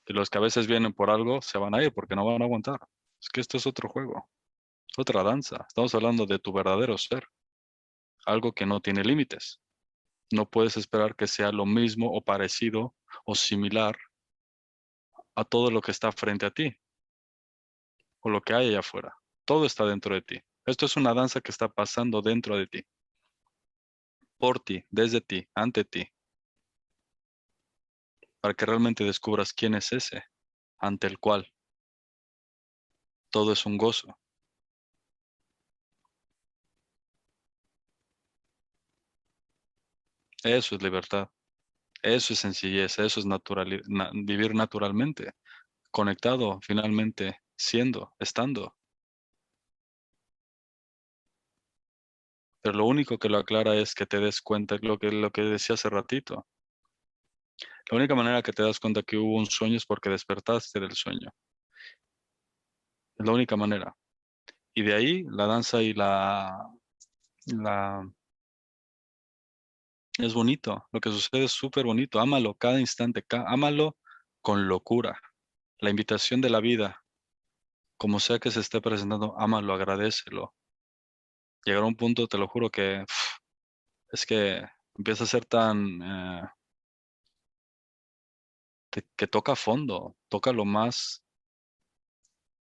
Y los que a veces vienen por algo se van a ir porque no van a aguantar. Es que esto es otro juego, otra danza. Estamos hablando de tu verdadero ser, algo que no tiene límites. No puedes esperar que sea lo mismo o parecido o similar a todo lo que está frente a ti o lo que hay allá afuera. Todo está dentro de ti. Esto es una danza que está pasando dentro de ti, por ti, desde ti, ante ti, para que realmente descubras quién es ese ante el cual todo es un gozo. Eso es libertad, eso es sencillez, eso es vivir naturalmente, conectado, finalmente, siendo, estando. Pero lo único que lo aclara es que te des cuenta, lo que decía hace ratito. La única manera que te das cuenta que hubo un sueño es porque despertaste del sueño. Es la única manera. Y de ahí la danza y la es bonito. Lo que sucede es súper bonito. Ámalo cada instante, ámalo con locura. La invitación de la vida, como sea que se esté presentando, ámalo, agradécelo. Llegar a un punto, te lo juro que es que empieza a ser tan que toca fondo, toca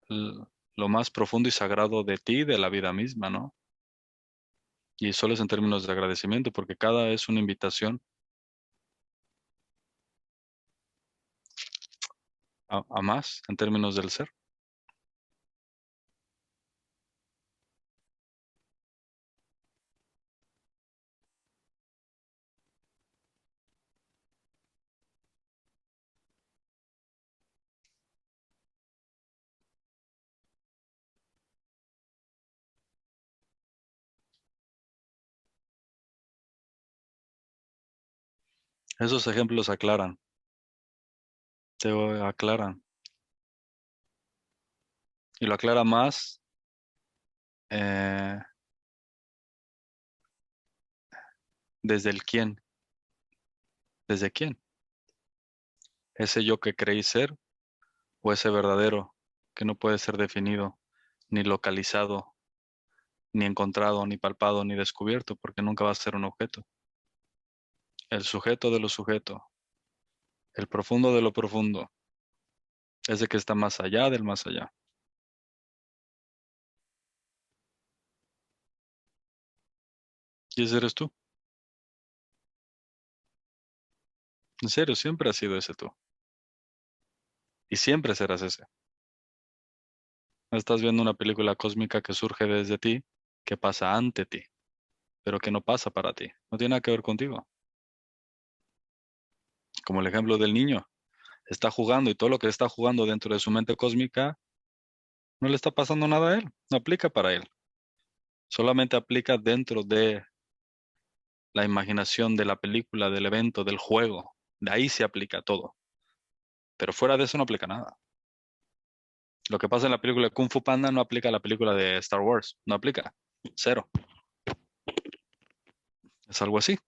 l- lo más profundo y sagrado de ti, de la vida misma, ¿no? Y solo es en términos de agradecimiento, porque cada es una invitación a más en términos del ser. Esos ejemplos aclaran, te aclaran. Y lo aclara más eh, desde el quién. ¿Desde quién? Ese yo que creí ser o ese verdadero que no puede ser definido, ni localizado, ni encontrado, ni palpado, ni descubierto, porque nunca va a ser un objeto. El sujeto de lo sujeto, el profundo de lo profundo, ese que está más allá del más allá. Y ese eres tú. En serio, siempre has sido ese tú. Y siempre serás ese. Estás viendo una película cósmica que surge desde ti, que pasa ante ti, pero que no pasa para ti. No tiene nada que ver contigo. Como el ejemplo del niño. Está jugando y todo lo que está jugando dentro de su mente cósmica No le está pasando nada a él, no aplica para él. Solamente aplica dentro de la imaginación de la película, del evento, del juego. De ahí se aplica todo. Pero fuera de eso no aplica nada. Lo que pasa en la película de Kung Fu Panda no aplica a la película de Star Wars. No aplica. Cero. Es algo así.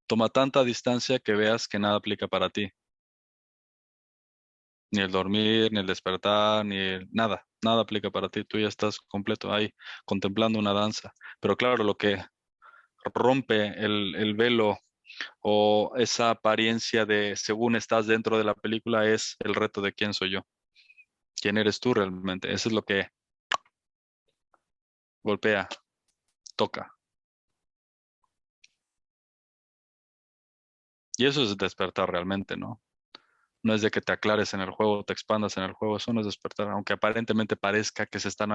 Toma tanta distancia que veas que nada aplica para ti. Ni el dormir, ni el despertar, nada. Nada aplica para ti. Tú ya estás completo ahí, contemplando una danza. Pero claro, lo que rompe el velo o esa apariencia de según estás dentro de la película es el reto de quién soy yo. ¿Quién eres tú realmente? Eso es lo que golpea, toca. Y eso es despertar realmente, ¿no? No es de que te aclares en el juego, te expandas en el juego, eso no es despertar, aunque aparentemente parezca que se están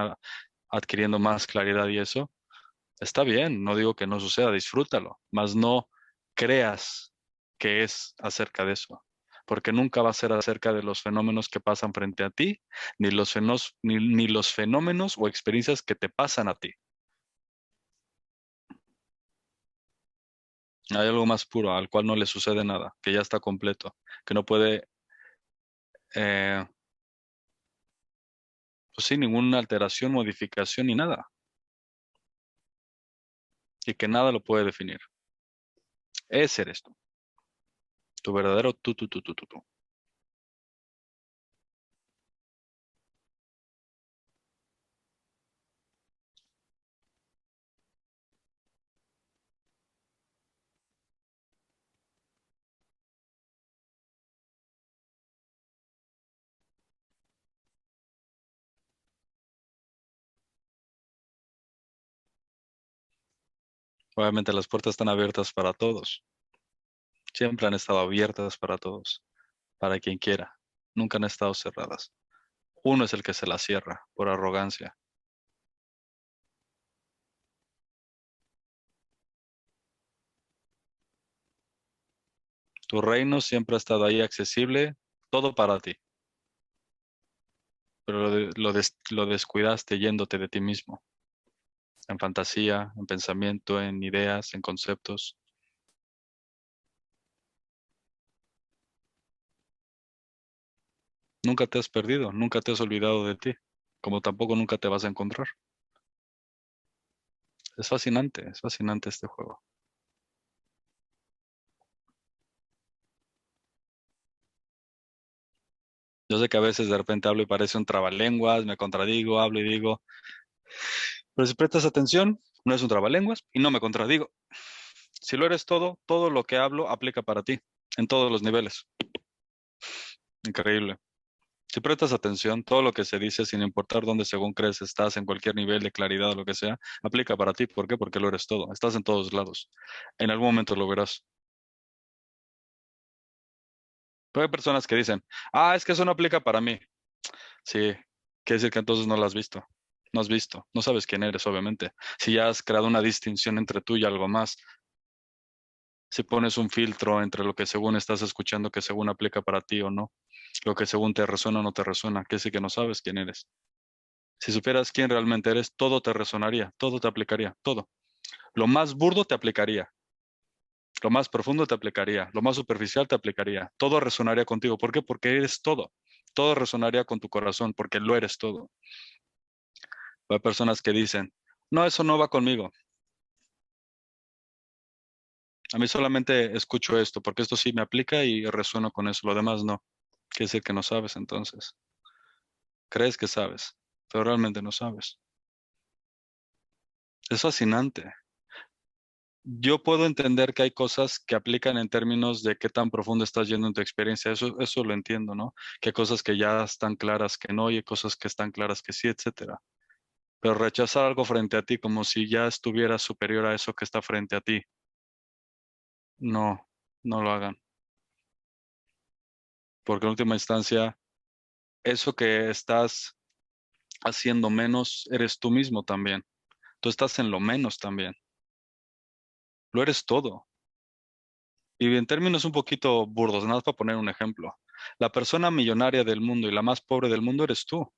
adquiriendo más claridad y eso, está bien, no digo que no suceda, disfrútalo, mas no creas que es acerca de eso, porque nunca va a ser acerca de los fenómenos que pasan frente a ti, ni los fenómenos o experiencias que te pasan a ti. Hay algo más puro al cual no le sucede nada, que ya está completo, que no puede, eh, pues sí, ninguna alteración, modificación ni nada, y que nada lo puede definir. Ese eres tú, tu verdadero tú. Obviamente las puertas están abiertas para todos, siempre han estado abiertas para todos, para quien quiera, nunca han estado cerradas. Uno es el que se las cierra por arrogancia. Tu reino siempre ha estado ahí accesible, todo para ti, pero lo descuidaste yéndote de ti mismo, en fantasía, en pensamiento, en ideas, en conceptos. Nunca te has perdido, nunca te has olvidado de ti, como tampoco nunca te vas a encontrar. Es fascinante este juego. Yo sé que a veces de repente hablo y parece un trabalenguas, me contradigo, hablo y digo, pero si prestas atención, no es un trabalenguas y no me contradigo. Si lo eres todo, todo lo que hablo aplica para ti, en todos los niveles. Increíble. Si prestas atención, todo lo que se dice, sin importar dónde según crees estás, en cualquier nivel de claridad o lo que sea, aplica para ti. ¿Por qué? Porque lo eres todo. Estás en todos lados. En algún momento lo verás. Pero hay personas que dicen, es que eso no aplica para mí. Sí, quiere decir que entonces no lo has visto. No has visto. No sabes quién eres, obviamente. Si ya has creado una distinción entre tú y algo más, si pones un filtro entre lo que según estás escuchando, que según aplica para ti o no, lo que según te resuena o no te resuena, quiere decir que no sabes quién eres. Si supieras quién realmente eres, todo te resonaría, todo te aplicaría, todo. Lo más burdo te aplicaría, lo más profundo te aplicaría, lo más superficial te aplicaría, todo resonaría contigo. ¿Por qué? Porque eres todo. Todo resonaría con tu corazón, porque lo eres todo. Hay personas que dicen, no, eso no va conmigo. A mí solamente escucho esto, porque esto sí me aplica y resueno con eso. Lo demás no. Quiere decir que no sabes entonces. Crees que sabes, pero realmente no sabes. Es fascinante. Yo puedo entender que hay cosas que aplican en términos de qué tan profundo estás yendo en tu experiencia. Eso lo entiendo, ¿no? Que hay cosas que ya están claras que no y hay cosas que están claras que sí, etcétera. Pero rechazar algo frente a ti como si ya estuviera superior a eso que está frente a ti, no, no lo hagan. Porque en última instancia, eso que estás haciendo menos, eres tú mismo también. Tú estás en lo menos también. Lo eres todo. Y en términos un poquito burdos, nada más para poner un ejemplo. La persona millonaria del mundo y la más pobre del mundo eres tú.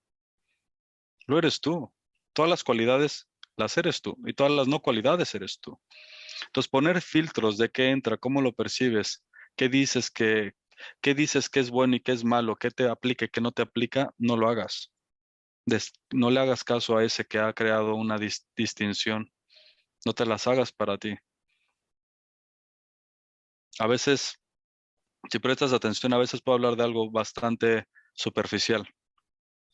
Lo eres tú. Todas las cualidades las eres tú y todas las no cualidades eres tú. Entonces, poner filtros de qué entra, cómo lo percibes, qué dices que es bueno y qué es malo, qué te aplica y qué no te aplica, no lo hagas. No le hagas caso a ese que ha creado una distinción. No te las hagas para ti. A veces, si prestas atención, a veces puedo hablar de algo bastante superficial.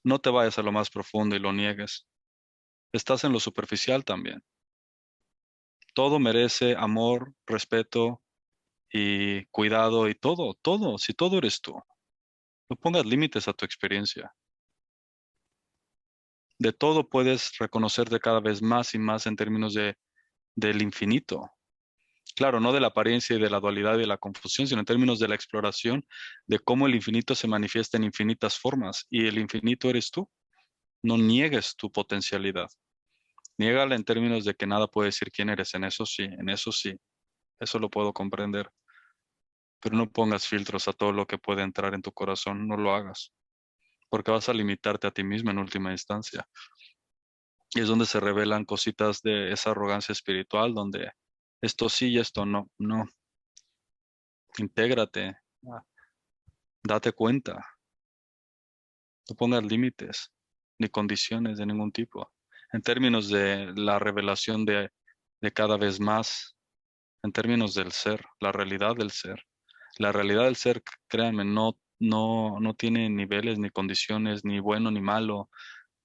No te vayas a lo más profundo y lo niegues. Estás en lo superficial también. Todo merece amor, respeto y cuidado y todo, si todo eres tú. No pongas límites a tu experiencia. De todo puedes reconocerte cada vez más y más en términos del infinito. Claro, no de la apariencia y de la dualidad y de la confusión, sino en términos de la exploración de cómo el infinito se manifiesta en infinitas formas y el infinito eres tú. No niegues tu potencialidad. Niégala en términos de que nada puede decir quién eres. En eso sí, eso lo puedo comprender. Pero no pongas filtros a todo lo que puede entrar en tu corazón, no lo hagas, porque vas a limitarte a ti mismo en última instancia. Y es donde se revelan cositas de esa arrogancia espiritual, donde esto sí y esto no, no, intégrate, date cuenta, no pongas límites ni condiciones de ningún tipo. En términos de la revelación de cada vez más, en términos del ser, la realidad del ser. La realidad del ser, créanme, no tiene niveles ni condiciones, ni bueno ni malo,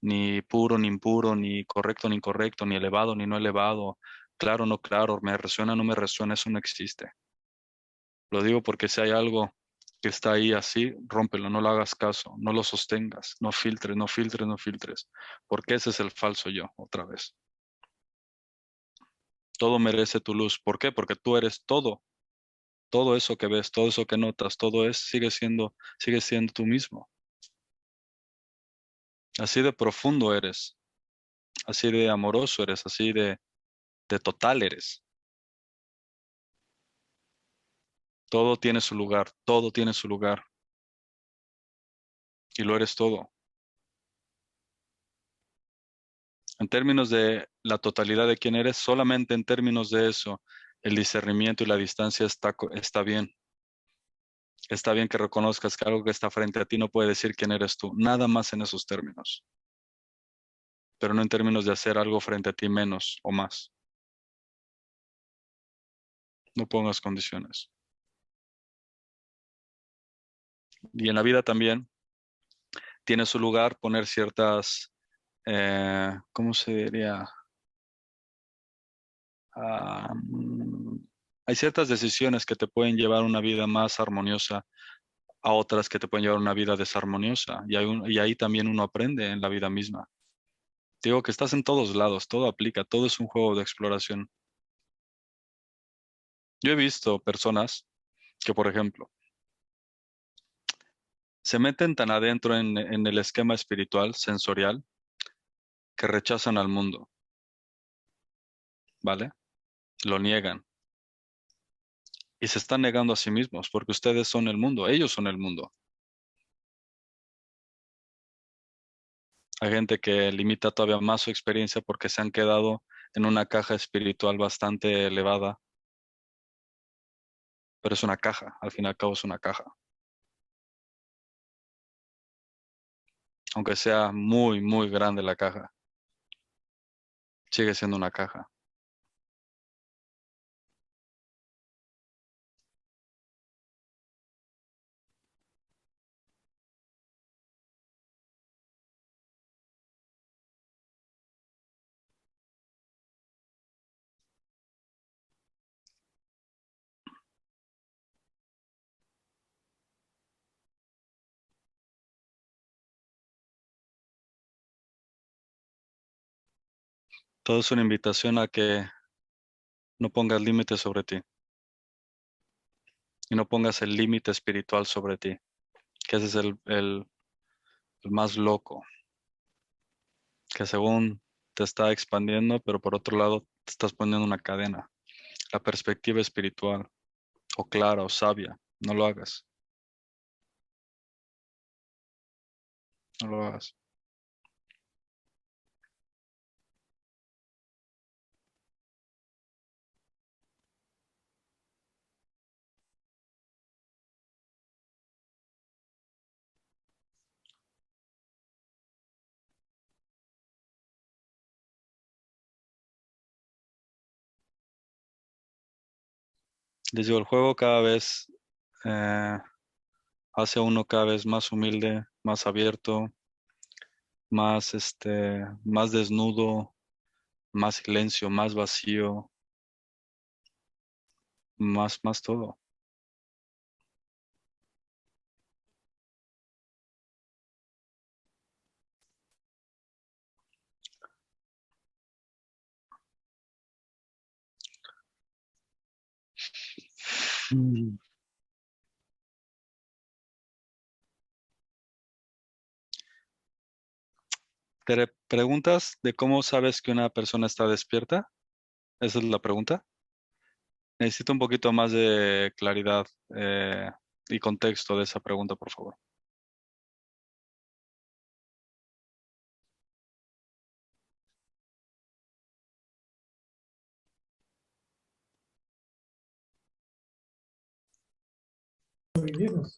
ni puro ni impuro, ni correcto ni incorrecto, ni elevado ni no elevado, claro no claro, me resuena no me resuena, eso no existe. Lo digo porque si hay algo que está ahí así, rómpelo, no lo hagas caso, no lo sostengas, no filtres, no filtres, no filtres, porque ese es el falso yo, otra vez. Todo merece tu luz. ¿Por qué? Porque tú eres todo. Todo eso que ves, todo eso que notas, sigue siendo tú mismo. Así de profundo eres, así de amoroso eres, de total eres. Todo tiene su lugar, todo tiene su lugar y lo eres todo. En términos de la totalidad de quién eres, solamente en términos de eso, el discernimiento y la distancia está bien. Está bien que reconozcas que algo que está frente a ti no puede decir quién eres tú, nada más en esos términos, pero no en términos de hacer algo frente a ti menos o más. No pongas condiciones. Y en la vida también tiene su lugar poner ciertas, ¿cómo se diría? Ah, hay ciertas decisiones que te pueden llevar a una vida más armoniosa, a otras que te pueden llevar a una vida desarmoniosa. Y ahí también uno aprende en la vida misma. Digo que estás en todos lados, todo aplica, todo es un juego de exploración. Yo he visto personas que, por ejemplo, se meten tan adentro en el esquema espiritual, sensorial, que rechazan al mundo, ¿vale? Lo niegan y se están negando a sí mismos porque ustedes son el mundo, ellos son el mundo. Hay gente que limita todavía más su experiencia porque se han quedado en una caja espiritual bastante elevada, pero es una caja, al fin y al cabo es una caja. Aunque sea muy, muy grande la caja, sigue siendo una caja. Todo es una invitación a que no pongas límites sobre ti y no pongas el límite espiritual sobre ti, que ese es el más loco, que según te está expandiendo, pero por otro lado te estás poniendo una cadena. La perspectiva espiritual, o clara o sabia, no lo hagas. No lo hagas. Les digo, el juego cada vez eh, hace a uno cada vez más humilde, más abierto, más, más desnudo, más silencio, más vacío, más todo. Mm. ¿Te preguntas de cómo sabes que una persona está despierta? Esa es la pregunta. Necesito un poquito más de claridad y contexto de esa pregunta, por favor.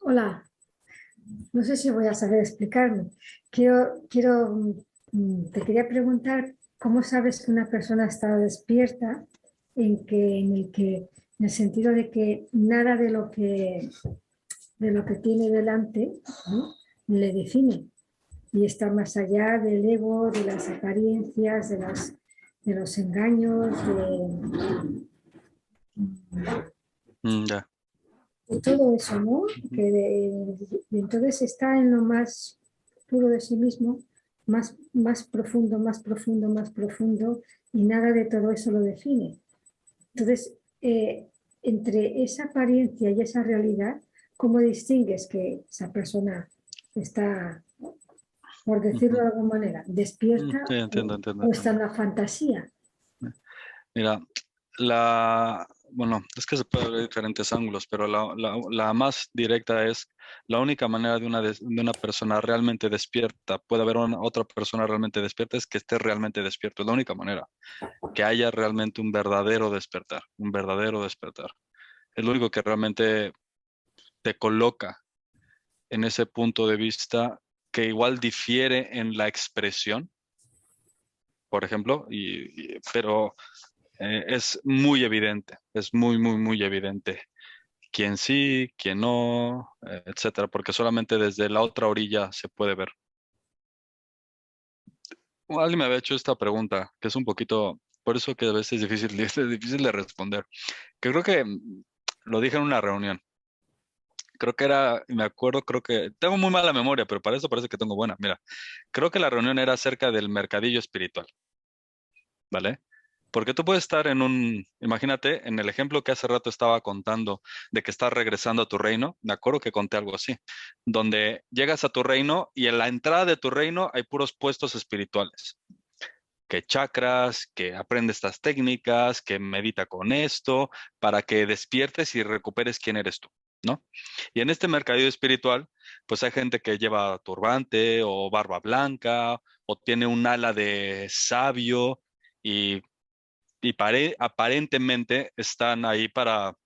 Hola, no sé si voy a saber explicarme. Te quería preguntar cómo sabes que una persona está despierta en el sentido de que nada de lo que tiene delante, ¿no?, le define y está más allá del ego, de las apariencias, de los engaños,
Ya.
de todo eso, ¿no? Y entonces está en lo más puro de sí mismo, más profundo, más profundo, más profundo, y nada de todo eso lo define. Entonces, entre esa apariencia y esa realidad, ¿cómo distingues que esa persona está, por decirlo de alguna manera, despierta
Sí, entiendo, entiendo,
o está en
entiendo.
la fantasía?
Mira, bueno, es que se puede ver de diferentes ángulos, pero la más directa es la única manera de una persona realmente despierta, puede haber otra persona realmente despierta, es que esté realmente despierto, es la única manera, que haya realmente un verdadero despertar, un verdadero despertar. Es lo único que realmente te coloca en ese punto de vista que igual difiere en la expresión, por ejemplo, pero es muy evidente, es muy evidente quién sí, quién no, etcétera, porque solamente desde la otra orilla se puede ver. Alguien me había hecho esta pregunta, que es un poquito, por eso que a veces es difícil, es difícil de responder, que creo que lo dije en una reunión. Creo que era, me acuerdo, creo que tengo muy mala memoria, pero para eso parece que tengo buena. Mira, creo que la reunión era acerca del mercadillo espiritual, ¿vale? Porque tú puedes estar imagínate, en el ejemplo que hace rato estaba contando de que estás regresando a tu reino, me acuerdo que conté algo así, donde llegas a tu reino y en la entrada de tu reino hay puros puestos espirituales, que chakras, que aprende estas técnicas, que medita con esto, para que despiertes y recuperes quién eres tú, ¿no? Y en este mercadillo espiritual, pues hay gente que lleva turbante o barba blanca o tiene un ala de sabio y aparentemente están ahí para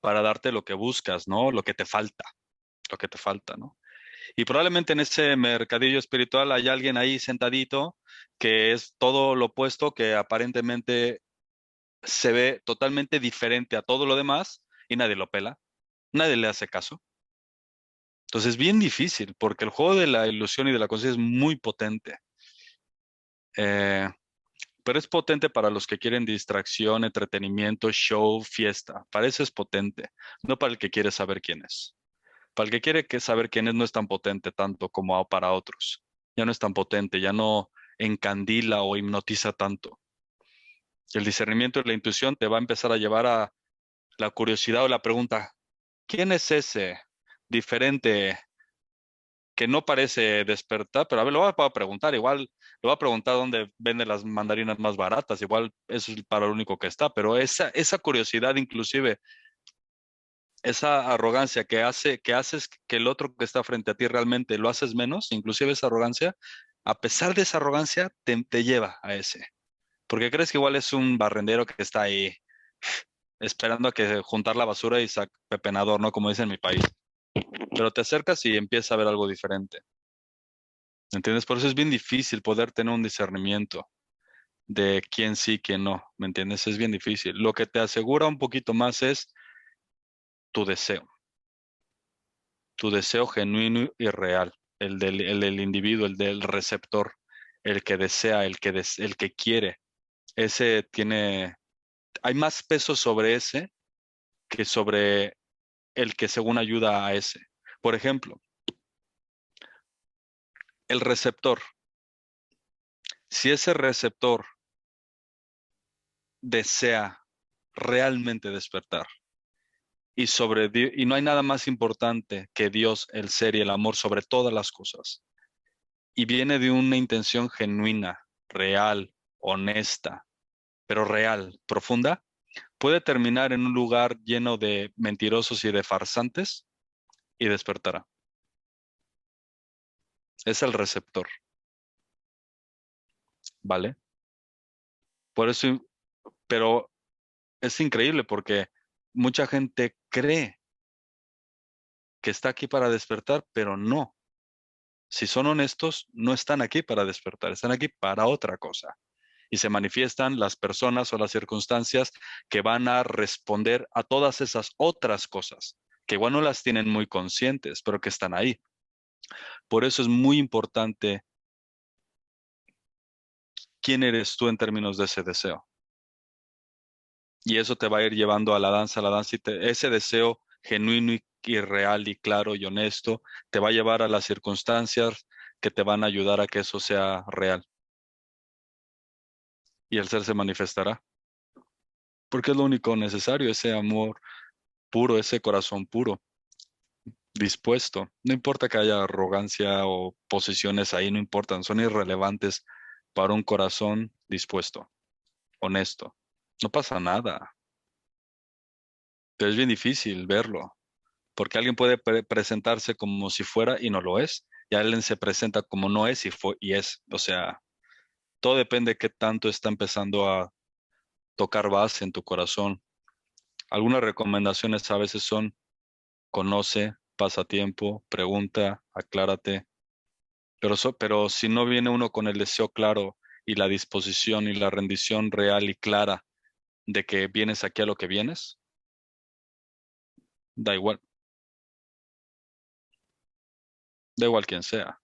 darte lo que buscas, ¿no? Lo que te falta, ¿no? Y probablemente en ese mercadillo espiritual hay alguien ahí sentadito que es todo lo opuesto, que aparentemente se ve totalmente diferente a todo lo demás y nadie lo pela, nadie le hace caso. Entonces es bien difícil porque el juego de la ilusión y de la conciencia es muy potente. Eh, Pero es potente para los que quieren distracción, entretenimiento, show, fiesta. Para eso es potente, no para el que quiere saber quién es. Para el que quiere saber quién es no es tan potente tanto como para otros. Ya no es tan potente, ya no encandila o hipnotiza tanto. El discernimiento y la intuición te va a empezar a llevar a la curiosidad o la pregunta, ¿quién es ese diferente que no parece despertar? Pero a ver, lo voy a preguntar, igual, lo voy a preguntar dónde venden las mandarinas más baratas, igual eso es para lo único que está, pero esa curiosidad inclusive esa arrogancia que haces que el otro que está frente a ti realmente lo haces menos, inclusive esa arrogancia, a pesar de esa arrogancia, te lleva a ese. Porque crees que igual es un barrendero que está ahí esperando a que juntar la basura y sacar pepenador, ¿no? Como dice en mi país. Pero te acercas y empieza a ver algo diferente. ¿Entiendes? Por eso es bien difícil poder tener un discernimiento de quién sí, quién no. ¿Me entiendes? Es bien difícil. Lo que te asegura un poquito más es tu deseo. Tu deseo genuino y real. El del individuo, el del receptor, el que desea, el que quiere. Ese tiene, hay más peso sobre ese que sobre el que según ayuda a ese. Por ejemplo, el receptor. Si ese receptor desea realmente despertar y no hay nada más importante que Dios, el ser y el amor sobre todas las cosas, y viene de una intención genuina, real, honesta, pero real, profunda, puede terminar en un lugar lleno de mentirosos y de farsantes y despertará. Es el receptor, ¿vale? Por eso, pero es increíble porque mucha gente cree que está aquí para despertar, pero no. Si son honestos, no están aquí para despertar, están aquí para otra cosa. Y se manifiestan las personas o las circunstancias que van a responder a todas esas otras cosas, que igual no las tienen muy conscientes, pero que están ahí. Por eso es muy importante quién eres tú en términos de ese deseo. Y eso te va a ir llevando a la danza y ese deseo genuino y real y claro y honesto te va a llevar a las circunstancias que te van a ayudar a que eso sea real. Y el ser se manifestará. Porque es lo único necesario, ese amor puro, ese corazón puro, dispuesto. No importa que haya arrogancia o posiciones ahí, no importan, son irrelevantes para un corazón dispuesto, honesto. No pasa nada, pero es bien difícil verlo, porque alguien puede presentarse como si fuera y no lo es, y alguien se presenta como no es y es. O sea, todo depende de qué tanto está empezando a tocar base en tu corazón. Algunas recomendaciones a veces son: conoce, pasa tiempo, pregunta, aclárate. Pero si no viene uno con el deseo claro y la disposición y la rendición real y clara de que vienes aquí a lo que vienes, da igual, da igual quién sea.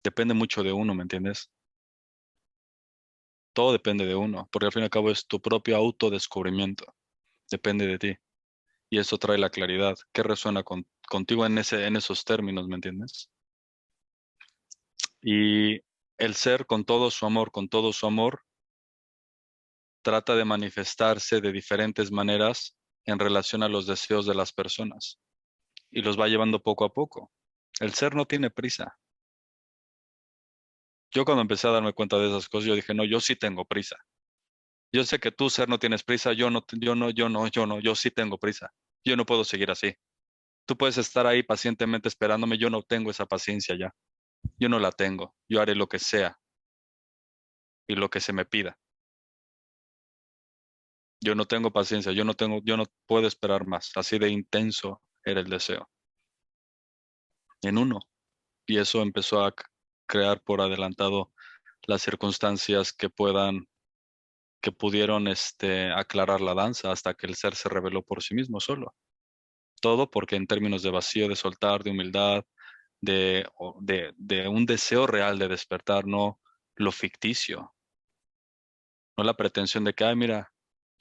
Depende mucho de uno, ¿me entiendes? Todo depende de uno, porque al fin y al cabo es tu propio autodescubrimiento. Depende de ti. Y eso trae la claridad. ¿Qué resuena contigo en esos términos, ¿me entiendes? Y el ser con todo su amor, trata de manifestarse de diferentes maneras en relación a los deseos de las personas y los va llevando poco a poco. El ser no tiene prisa. Yo cuando empecé a darme cuenta de esas cosas, yo dije, no, yo sí tengo prisa. Yo sé que tú, ser, no tienes prisa, yo sí tengo prisa. Yo no puedo seguir así. Tú puedes estar ahí pacientemente esperándome, yo no tengo esa paciencia ya. Yo no la tengo. Yo haré lo que sea y lo que se me pida. Yo no tengo paciencia, yo no puedo esperar más. Así de intenso era el deseo. En uno. Y eso empezó a crear por adelantado las circunstancias que pudieron aclarar la danza hasta que el ser se reveló por sí mismo solo. Todo porque en términos de vacío, de soltar, de humildad, de un deseo real de despertar, no lo ficticio, no la pretensión de que, ay, mira,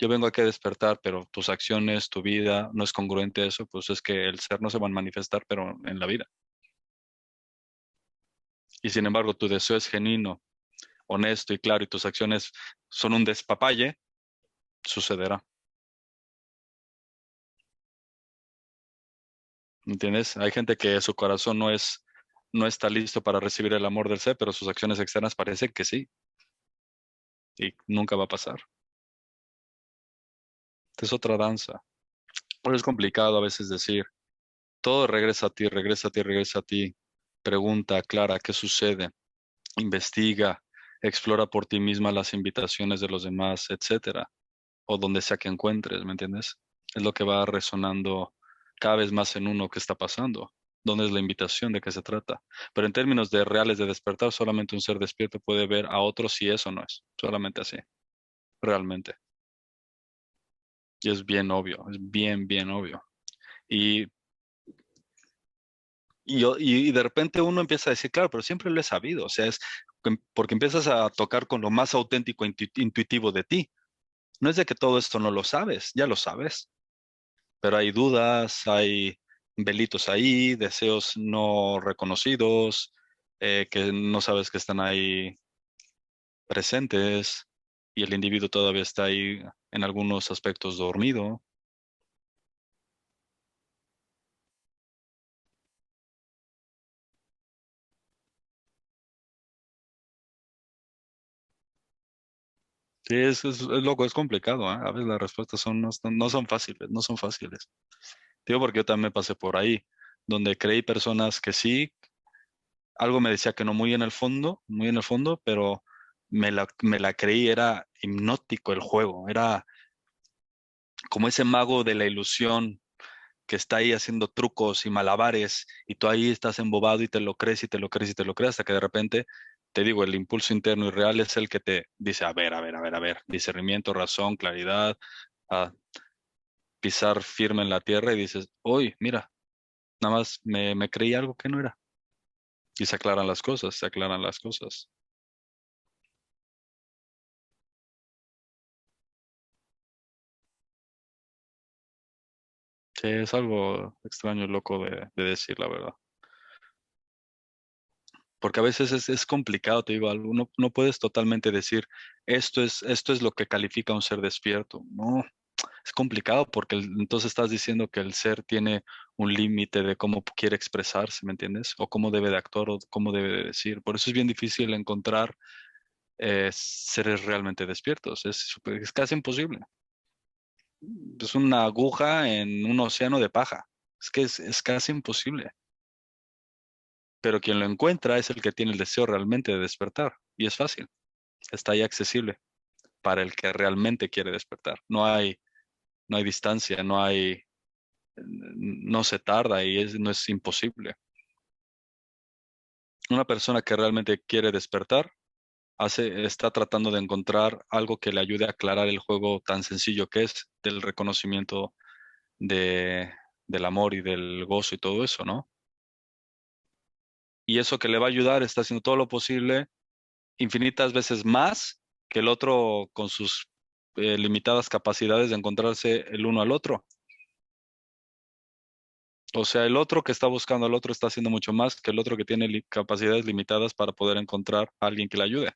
yo vengo aquí a despertar, pero tus acciones, tu vida no es congruente a eso, pues es que el ser no se va a manifestar, pero en la vida. Y sin embargo, tu deseo es genuino, honesto y claro, y tus acciones son un despapalle, sucederá. ¿Entiendes? Hay gente que su corazón no está listo para recibir el amor del ser, pero sus acciones externas parecen que sí, y nunca va a pasar. Esta es otra danza. Pero es complicado a veces decir, todo regresa a ti, regresa a ti, regresa a ti. Pregunta, aclara, ¿qué sucede? Investiga, explora por ti misma las invitaciones de los demás, etcétera, o donde sea que encuentres, ¿me entiendes? Es lo que va resonando cada vez más en uno que está pasando. ¿Dónde es la invitación? ¿De qué se trata? Pero en términos de reales de despertar, solamente un ser despierto puede ver a otro si eso no es. Solamente así, realmente. Y es bien obvio, es bien, bien obvio. Y, y de repente uno empieza a decir, claro, pero siempre lo he sabido. O sea, es porque empiezas a tocar con lo más auténtico, e intuitivo de ti. No es de que todo esto no lo sabes, ya lo sabes, pero hay dudas, hay velitos ahí, deseos no reconocidos, que no sabes que están ahí presentes y el individuo todavía está ahí en algunos aspectos dormido. Sí, es loco, es complicado, ¿eh? A veces las respuestas no son fáciles, no son fáciles. Digo porque yo también pasé por ahí, donde creí personas que sí, algo me decía que no muy en el fondo, pero me la creí, era hipnótico el juego, era como ese mago de la ilusión que está ahí haciendo trucos y malabares y tú ahí estás embobado y te lo crees y te lo crees y te lo crees hasta que de repente, te digo, el impulso interno y real es el que te dice, a ver, a ver, a ver, a ver, discernimiento, razón, claridad, a pisar firme en la tierra y dices, uy, mira, nada más me creí algo que no era. Y se aclaran las cosas, se aclaran las cosas. Sí, es algo extraño y loco de decir, la verdad. Porque a veces es complicado, te digo, algo, no puedes totalmente decir, esto es lo que califica a un ser despierto. No, es complicado porque entonces estás diciendo que el ser tiene un límite de cómo quiere expresarse, ¿me entiendes? O cómo debe de actuar o cómo debe de decir. Por eso es bien difícil encontrar seres realmente despiertos. Es casi imposible. Es una aguja en un océano de paja. Es que es casi imposible. Pero quien lo encuentra es el que tiene el deseo realmente de despertar. Y es fácil. Está ahí accesible para el que realmente quiere despertar. No hay distancia, no se tarda y no es imposible. Una persona que realmente quiere despertar está tratando de encontrar algo que le ayude a aclarar el juego tan sencillo que es del reconocimiento de, del amor y del gozo y todo eso, ¿no? Y eso que le va a ayudar está haciendo todo lo posible, infinitas veces más que el otro con sus limitadas capacidades de encontrarse el uno al otro. O sea, el otro que está buscando al otro está haciendo mucho más que el otro que tiene capacidades limitadas para poder encontrar a alguien que le ayude.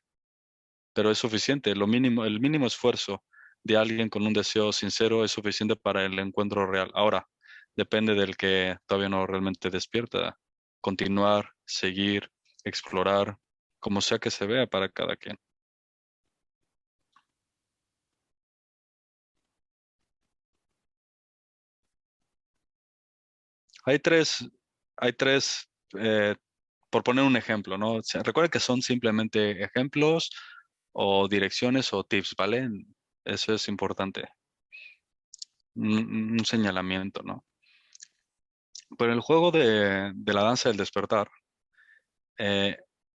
Pero es suficiente, lo mínimo, el mínimo esfuerzo de alguien con un deseo sincero es suficiente para el encuentro real. Ahora, depende del que todavía no realmente despierta. Continuar, seguir, explorar, como sea que se vea para cada quien. Hay tres, hay tres, por poner un ejemplo, ¿no? O sea, recuerda que son simplemente ejemplos o direcciones o tips, ¿vale? Eso es importante. Un señalamiento, ¿no? Pero el juego de la danza del despertar, eh,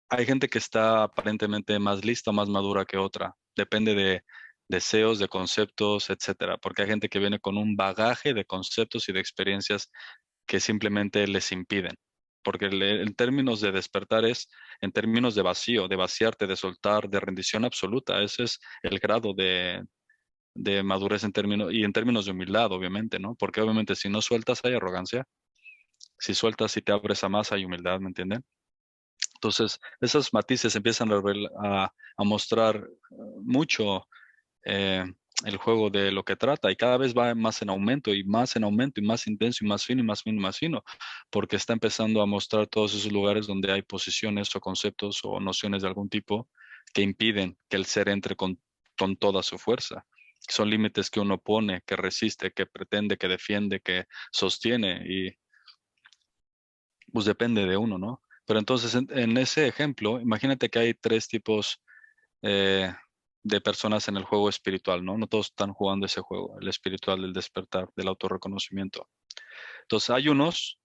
hay gente que está aparentemente más lista, más madura que otra. Depende de deseos, de conceptos, etcétera. Porque hay gente que viene con un bagaje de conceptos y de experiencias que simplemente les impiden. Porque en términos de despertar es en términos de vacío, de vaciarte, de soltar, de rendición absoluta. Ese es el grado de madurez en términos, y en términos de humildad, obviamente, ¿no? Porque obviamente si no sueltas hay arrogancia, si sueltas y te abres a más hay humildad, ¿me entienden? Entonces, esos matices empiezan a mostrar mucho eh, el juego de lo que trata y cada vez va más en aumento y más en aumento y más intenso y más fino y más fino y más fino, porque está empezando a mostrar todos esos lugares donde hay posiciones o conceptos o nociones de algún tipo que impiden que el ser entre con toda su fuerza. Son límites que uno pone, que resiste, que pretende, que defiende, que sostiene y pues depende de uno, ¿no? Pero entonces en ese ejemplo, imagínate que hay tres tipos eh, de personas en el juego espiritual, ¿no? No todos están jugando ese juego, el espiritual del despertar, del autorreconocimiento. Entonces hay unos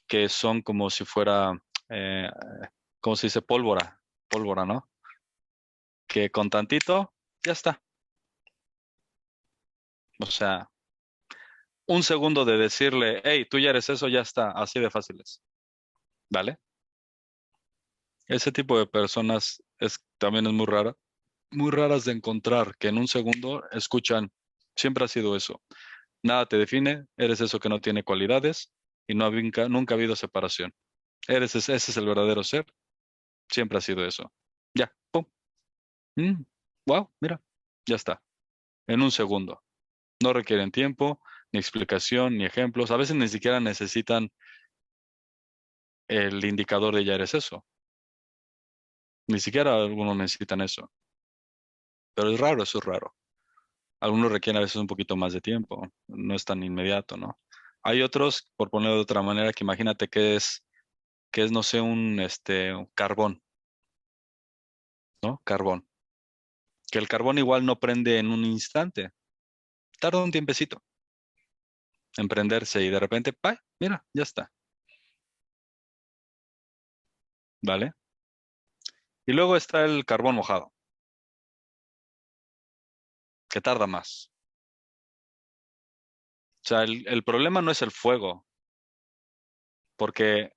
que son como si fuera, eh, ¿cómo se dice? Pólvora, ¿no? Que con tantito, ya está. O sea, un segundo de decirle, hey, tú ya eres eso, ya está, así de fáciles, ¿vale? Ese tipo de personas también es muy raras de encontrar, que en un segundo escuchan, siempre ha sido eso. Nada te define, eres eso que no tiene cualidades y nunca ha habido separación. Ese es el verdadero ser, siempre ha sido eso. Ya, pum, wow, mira, ya está, en un segundo. No requieren tiempo, ni explicación, ni ejemplos. A veces ni siquiera necesitan el indicador de ya eres eso. Ni siquiera algunos necesitan eso. Pero es raro, eso es raro. Algunos requieren a veces un poquito más de tiempo. No es tan inmediato, ¿no? Hay otros, por ponerlo de otra manera, que imagínate que es, no sé, un carbón, ¿no? Carbón. Que el carbón igual no prende en un instante. Tarda un tiempecito en prenderse y de repente, ¡pay! Mira, ya está. ¿Vale? Y luego está el carbón mojado, que tarda más. O sea, el problema no es el fuego, porque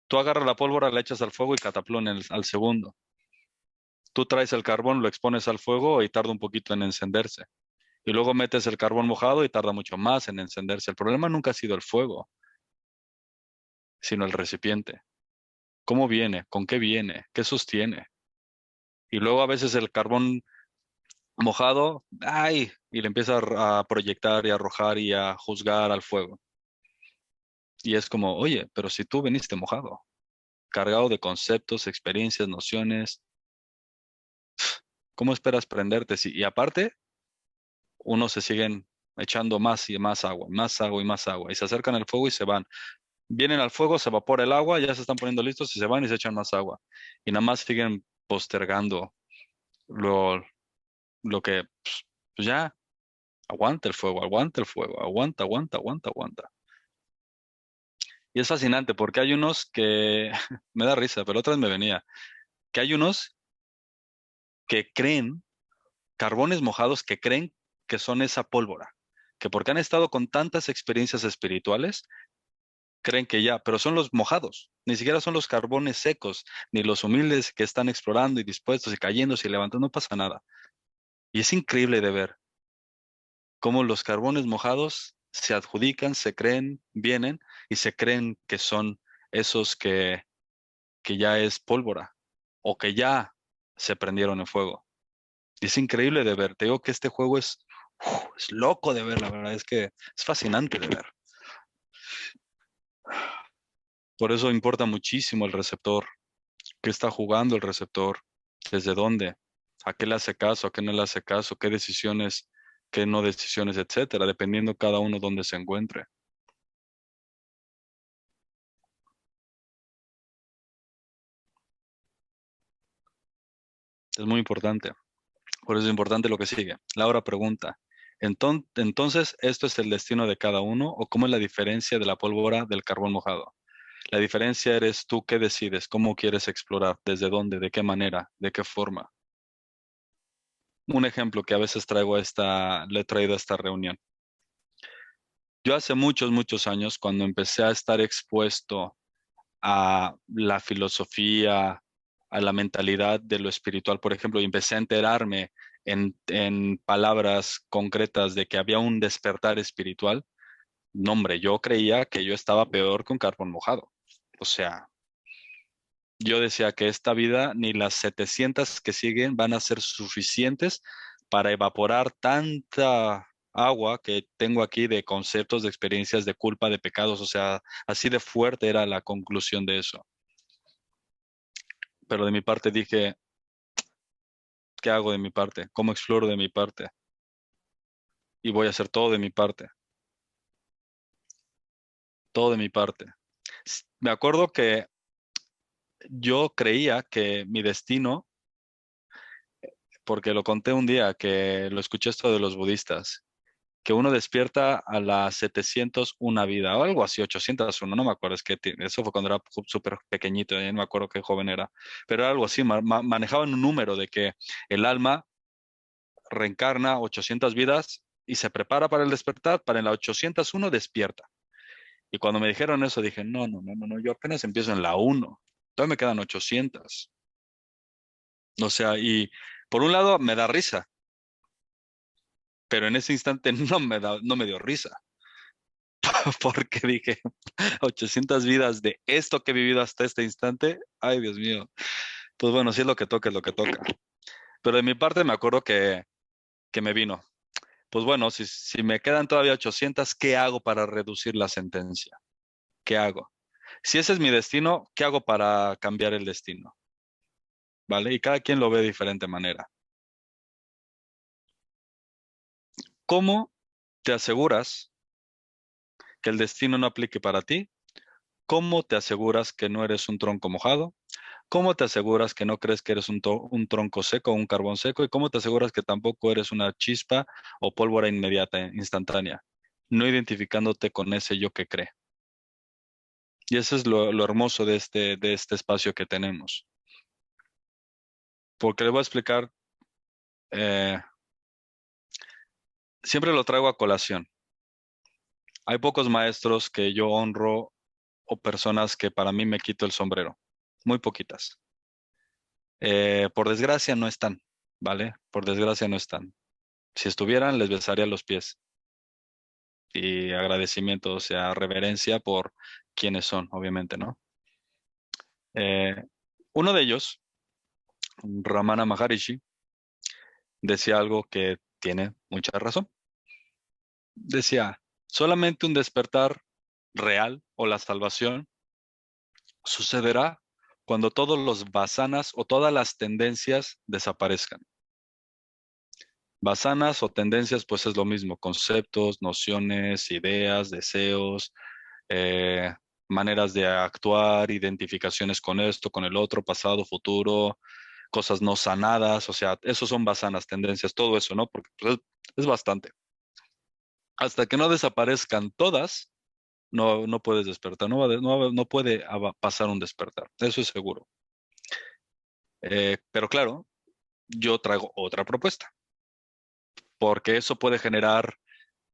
tú agarras la pólvora, la echas al fuego y cataplum al segundo. Tú traes el carbón, lo expones al fuego y tarda un poquito en encenderse. Y luego metes el carbón mojado y tarda mucho más en encenderse. El problema nunca ha sido el fuego, sino el recipiente. ¿Cómo viene? ¿Con qué viene? ¿Qué sostiene? Y luego a veces el carbón mojado, ¡ay! Y le empieza a proyectar y a arrojar y a juzgar al fuego. Y es como, oye, pero si tú viniste mojado, cargado de conceptos, experiencias, nociones, ¿cómo esperas prenderte? Y aparte, unos se siguen echando más y más agua, más agua y más agua, y se acercan al fuego y se van. Vienen al fuego, se evapora el agua, ya se están poniendo listos y se van y se echan más agua. Y nada más siguen postergando lo, lo que, pues ya, aguanta el fuego, aguanta, aguanta, aguanta, aguanta. Y es fascinante porque hay unos que, me da risa, pero otras me venía, que hay unos que creen, carbones mojados que creen que son esa pólvora, que porque han estado con tantas experiencias espirituales, creen que ya, pero son los mojados, ni siquiera son los carbones secos, ni los humildes que están explorando y dispuestos y cayéndose y levantando, no pasa nada. Y es increíble de ver cómo los carbones mojados se adjudican, se creen, vienen y se creen que son esos que ya es pólvora o que ya se prendieron en fuego. Y es increíble de ver. Te digo que este juego es loco de ver, la verdad es que es fascinante de ver. Por eso importa muchísimo el receptor. ¿Qué está jugando el receptor? ¿Desde dónde? ¿A qué le hace caso? ¿A qué no le hace caso? ¿Qué decisiones? ¿Qué no decisiones? Etcétera, dependiendo cada uno dónde se encuentre. Es muy importante. Por eso es importante lo que sigue. Laura pregunta, entonces, ¿esto es el destino de cada uno o cómo es la diferencia de la pólvora del carbón mojado? La diferencia eres tú que decides, cómo quieres explorar, desde dónde, de qué manera, de qué forma. Un ejemplo que a veces le he traído a esta reunión. Yo hace muchos, muchos años, cuando empecé a estar expuesto a la filosofía, a la mentalidad de lo espiritual, por ejemplo, y empecé a enterarme en palabras concretas de que había un despertar espiritual, no, hombre, yo creía que yo estaba peor que un carbón mojado. O sea, yo decía que esta vida ni las 700 que siguen van a ser suficientes para evaporar tanta agua que tengo aquí de conceptos, de experiencias, de culpa, de pecados. O sea, así de fuerte era la conclusión de eso. Pero de mi parte dije, ¿qué hago de mi parte? ¿Cómo exploro de mi parte? y voy a hacer todo de mi parte. Todo de mi parte. Me acuerdo que yo creía que mi destino, porque lo conté un día, que lo escuché esto de los budistas, que uno despierta a las 701 vida, o algo así, 801, no me acuerdo, es que eso fue cuando era súper pequeñito, no me acuerdo qué joven era, pero era algo así, manejaban un número de que el alma reencarna 800 vidas y se prepara para el despertar, para en la 801 despierta. Y cuando me dijeron eso dije, no, yo apenas empiezo en la 1, todavía me quedan 800. O sea, y por un lado me da risa, pero en ese instante no me dio risa, porque dije, 800 vidas de esto que he vivido hasta este instante, ay Dios mío, pues bueno, si es lo que toca, es lo que toca. Pero de mi parte me acuerdo que me vino, pues bueno, si me quedan todavía 800, ¿qué hago para reducir la sentencia? ¿Qué hago? Si ese es mi destino, ¿qué hago para cambiar el destino? ¿Vale? Y cada quien lo ve de diferente manera. ¿Cómo te aseguras que el destino no aplique para ti? ¿Cómo te aseguras que no eres un tronco mojado? ¿Cómo te aseguras que no crees que eres un tronco seco o un carbón seco? ¿Y cómo te aseguras que tampoco eres una chispa o pólvora inmediata, instantánea? No identificándote con ese yo que cree. Y eso es lo hermoso de este espacio que tenemos. Porque le voy a explicar, eh, siempre lo traigo a colación. Hay pocos maestros que yo honro o personas que para mí me quito el sombrero. Muy poquitas. Por desgracia no están, ¿vale? Por desgracia no están. Si estuvieran, les besaría los pies. Y agradecimiento, o sea, reverencia por quienes son, obviamente, ¿no? Eh, Uno de ellos, Ramana Maharishi, decía algo que tiene mucha razón. Decía, solamente un despertar real o la salvación sucederá cuando todos los vasanas o todas las tendencias desaparezcan. Vasanas o tendencias, pues es lo mismo, conceptos, nociones, ideas, deseos, eh, maneras de actuar, identificaciones con esto, con el otro, pasado, futuro, cosas no sanadas, o sea, esos son vasanas, tendencias, todo eso, ¿no? Porque pues, es bastante. Hasta que no desaparezcan todas, no puedes despertar, no puede pasar un despertar, eso es seguro. Pero claro, yo traigo otra propuesta, porque eso puede generar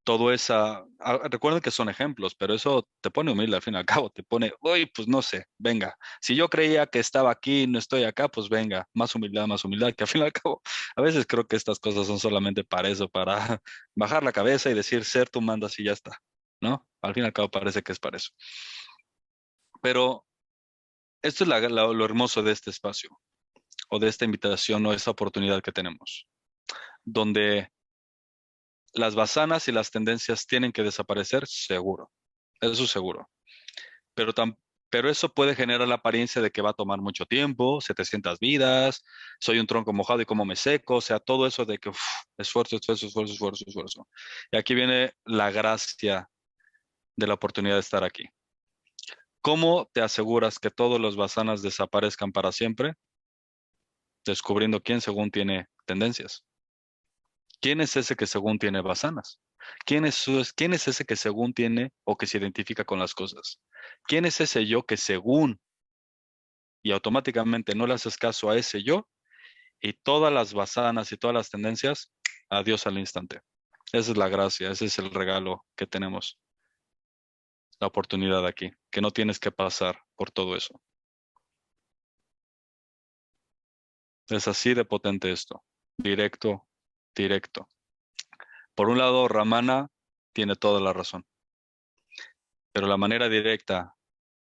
todo esa, recuerden que son ejemplos, pero eso te pone humilde al fin y al cabo, te pone, uy, pues no sé, venga, si yo creía que estaba aquí y no estoy acá, pues venga, más humildad, que al fin y al cabo, a veces creo que estas cosas son solamente para eso, para bajar la cabeza y decir, ser tú mandas y ya está, ¿no? Al fin y al cabo parece que es para eso. Pero esto es lo hermoso de este espacio, o de esta invitación, o esta oportunidad que tenemos, donde las basanas y las tendencias tienen que desaparecer, seguro, eso seguro. Pero, pero eso puede generar la apariencia de que va a tomar mucho tiempo, 700 vidas, soy un tronco mojado y cómo me seco, o sea, todo eso de que esfuerzo, esfuerzo, esfuerzo, esfuerzo, esfuerzo. Y aquí viene la gracia de la oportunidad de estar aquí. ¿Cómo te aseguras que todos los basanas desaparezcan para siempre? Descubriendo quién según tiene tendencias. ¿Quién es ese que según tiene basanas? ¿Quién es ese que según tiene o que se identifica con las cosas? ¿Quién es ese yo que según y automáticamente no le haces caso a ese yo y todas las basanas y todas las tendencias, adiós al instante? Esa es la gracia, ese es el regalo que tenemos, la oportunidad aquí, que no tienes que pasar por todo eso. Es así de potente esto, directo, directo. Por un lado, Ramana tiene toda la razón, pero la manera directa,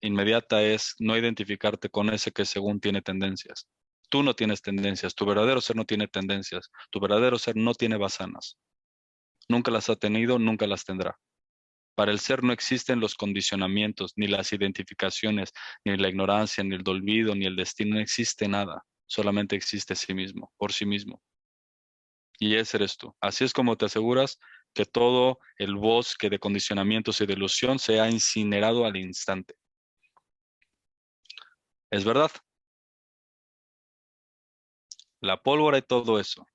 inmediata es no identificarte con ese que según tiene tendencias. Tú no tienes tendencias, tu verdadero ser no tiene tendencias, tu verdadero ser no tiene basanas. Nunca las ha tenido, nunca las tendrá. Para el ser no existen los condicionamientos, ni las identificaciones, ni la ignorancia, ni el olvido, ni el destino, no existe nada. Solamente existe sí mismo, por sí mismo. Y ese eres tú. Así es como te aseguras que todo el bosque de condicionamientos y de ilusión sea incinerado al instante. ¿Es verdad? La pólvora y todo eso.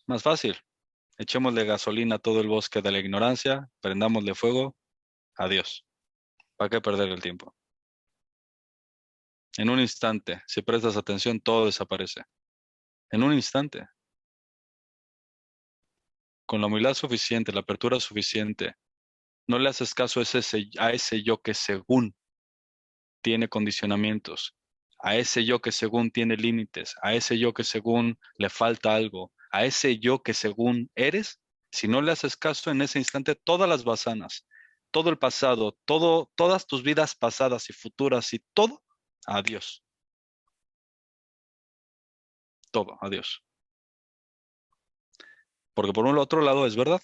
Más fácil. Echémosle gasolina a todo el bosque de la ignorancia, prendámosle fuego, adiós. ¿Para qué perder el tiempo? En un instante, si prestas atención, todo desaparece. En un instante. Con la humildad suficiente, la apertura suficiente, no le haces caso a ese yo que según tiene condicionamientos, a ese yo que según tiene límites, a ese yo que según le falta algo, a ese yo que según eres, si no le haces caso en ese instante, todas las basanas, todo el pasado, todas tus vidas pasadas y futuras y todo, adiós. Todo, adiós. Porque por un otro lado es verdad.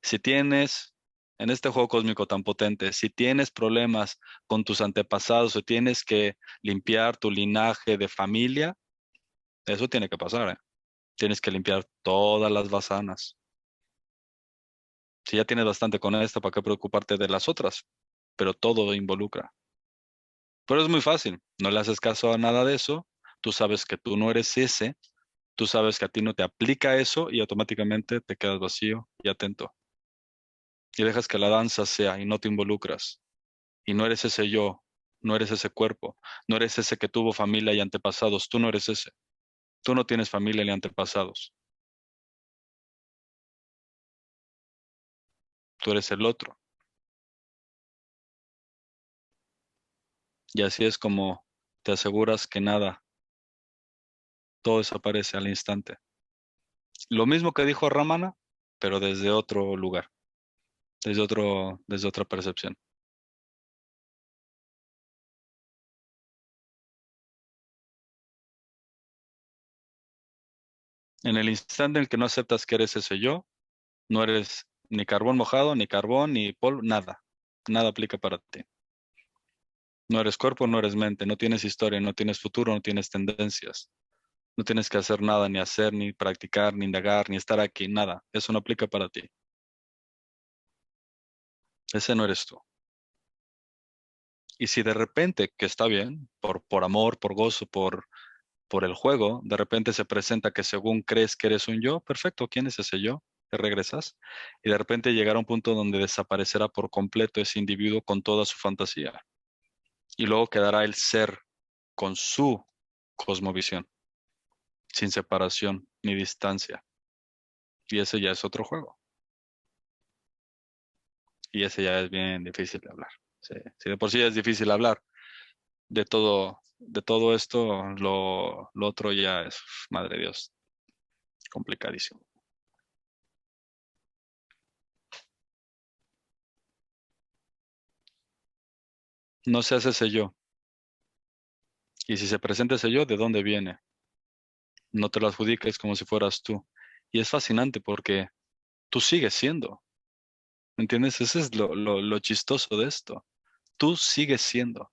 Si tienes en este juego cósmico tan potente, si tienes problemas con tus antepasados o tienes que limpiar tu linaje de familia, eso tiene que pasar, ¿eh? Tienes que limpiar todas las basanas. Si ya tienes bastante con esta, ¿para qué preocuparte de las otras? Pero todo involucra. Pero es muy fácil, no le haces caso a nada de eso, tú sabes que tú no eres ese, tú sabes que a ti no te aplica eso y automáticamente te quedas vacío y atento. Y dejas que la danza sea y no te involucras. Y no eres ese yo, no eres ese cuerpo, no eres ese que tuvo familia y antepasados, tú no eres ese. Tú no tienes familia ni antepasados, tú eres el otro. Y así es como te aseguras que nada, todo desaparece al instante. Lo mismo que dijo Ramana, pero desde otro lugar, desde otra percepción. En el instante en el que no aceptas que eres ese yo, no eres ni carbón mojado, ni carbón, ni polvo, nada. Nada aplica para ti. No eres cuerpo, no eres mente, no tienes historia, no tienes futuro, no tienes tendencias. No tienes que hacer nada, ni hacer, ni practicar, ni indagar, ni estar aquí, nada. Eso no aplica para ti. Ese no eres tú. Y si de repente, que está bien, por amor, por gozo, por el juego, de repente se presenta que según crees que eres un yo, perfecto, ¿quién es ese yo? Te regresas. Y de repente llegará un punto donde desaparecerá por completo ese individuo con toda su fantasía. Y luego quedará el ser con su cosmovisión, sin separación ni distancia. Y ese ya es otro juego. Y ese ya es bien difícil de hablar. Sí, sí, de por sí es difícil hablar. De todo esto, lo otro ya es, madre de Dios, complicadísimo. No se hace ese yo. Y si se presenta ese yo, ¿de dónde viene? No te lo adjudiques como si fueras tú. Y es fascinante porque tú sigues siendo. ¿Me entiendes? Ese es lo chistoso de esto. Tú sigues siendo.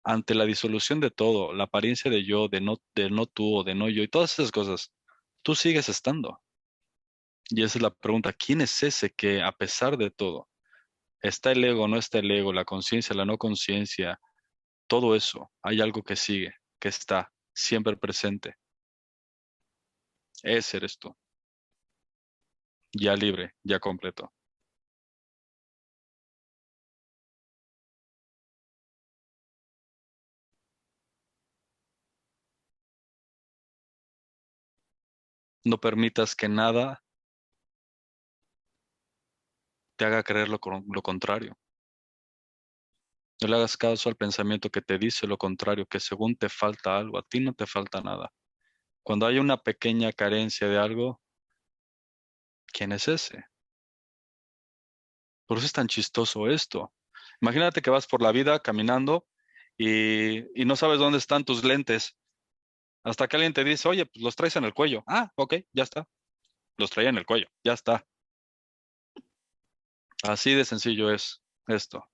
Ante la disolución de todo, la apariencia de yo, de no tú o de no yo y todas esas cosas, tú sigues estando. Y esa es la pregunta, ¿quién es ese que a pesar de todo, está el ego, no está el ego, la conciencia, la no conciencia, todo eso, hay algo que sigue, que está siempre presente? Ese eres tú, ya libre, ya completo. No permitas que nada te haga creer lo contrario. No le hagas caso al pensamiento que te dice lo contrario, que según te falta algo, a ti no te falta nada. Cuando hay una pequeña carencia de algo, ¿quién es ese? Por eso es tan chistoso esto. Imagínate que vas por la vida caminando y no sabes dónde están tus lentes. Hasta que alguien te dice, oye, pues los traes en el cuello. Ah, ok, ya está. Los traía en el cuello, ya está. Así de sencillo es esto.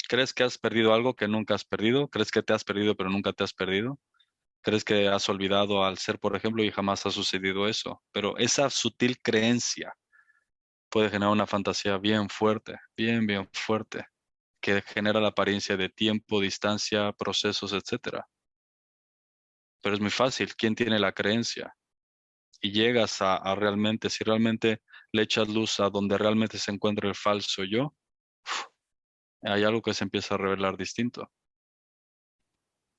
¿Crees que has perdido algo que nunca has perdido? ¿Crees que te has perdido pero nunca te has perdido? ¿Crees que has olvidado al ser, por ejemplo, y jamás ha sucedido eso? Pero esa sutil creencia puede generar una fantasía bien fuerte, bien fuerte, que genera la apariencia de tiempo, distancia, procesos, etcétera. Pero es muy fácil. ¿Quién tiene la creencia? Y llegas a realmente, si realmente le echas luz a donde realmente se encuentra el falso yo, hay algo que se empieza a revelar distinto.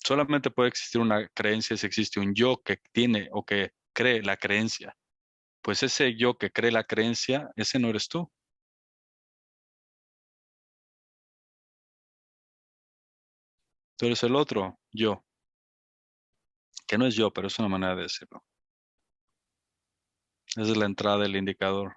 Solamente puede existir una creencia si existe un yo que tiene o que cree la creencia. Pues ese yo que cree la creencia, ese no eres tú. Tú eres el otro yo, que no es yo, pero es una manera de decirlo. Esa es la entrada del indicador.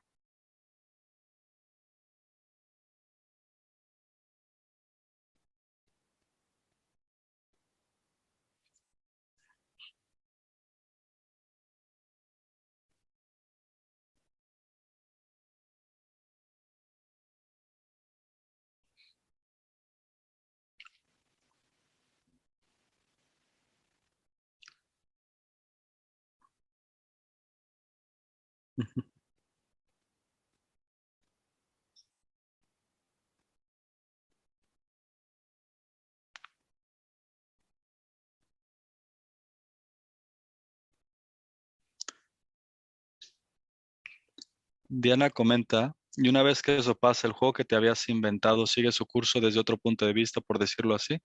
Diana comenta, y una vez que eso pasa, el juego que te habías inventado sigue su curso desde otro punto de vista, por decirlo así.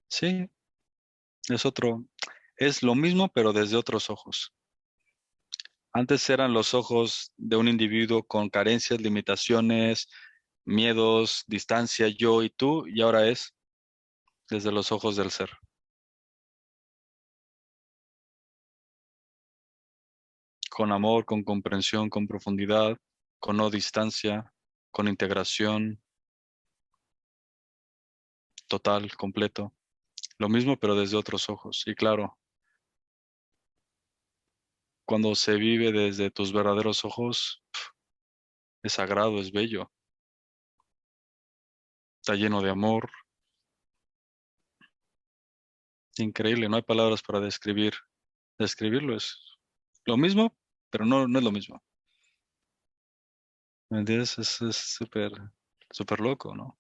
Sí, es otro, es lo mismo, pero desde otros ojos. Antes eran los ojos de un individuo con carencias, limitaciones, miedos, distancia, yo y tú, y ahora es desde los ojos del ser. Con amor, con comprensión, con profundidad, con no distancia, con integración total, completo. Lo mismo, pero desde otros ojos. Y claro, cuando se vive desde tus verdaderos ojos, es sagrado, es bello, está lleno de amor, increíble, no hay palabras para describirlo es lo mismo, pero no es lo mismo. ¿Me entiendes? Es súper, súper loco, ¿no?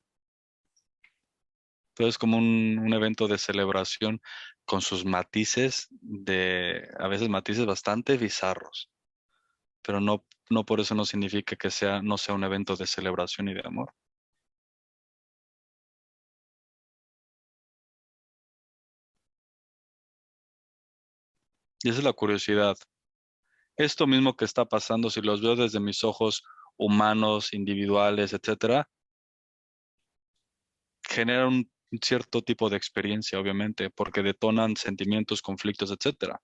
Todo es como un evento de celebración con sus matices a veces matices bastante bizarros, pero no por eso no significa que no sea un evento de celebración y de amor. Y esa es la curiosidad. Esto mismo que está pasando, si los veo desde mis ojos humanos, individuales, etcétera, genera un cierto tipo de experiencia, obviamente, porque detonan sentimientos, conflictos, etcétera.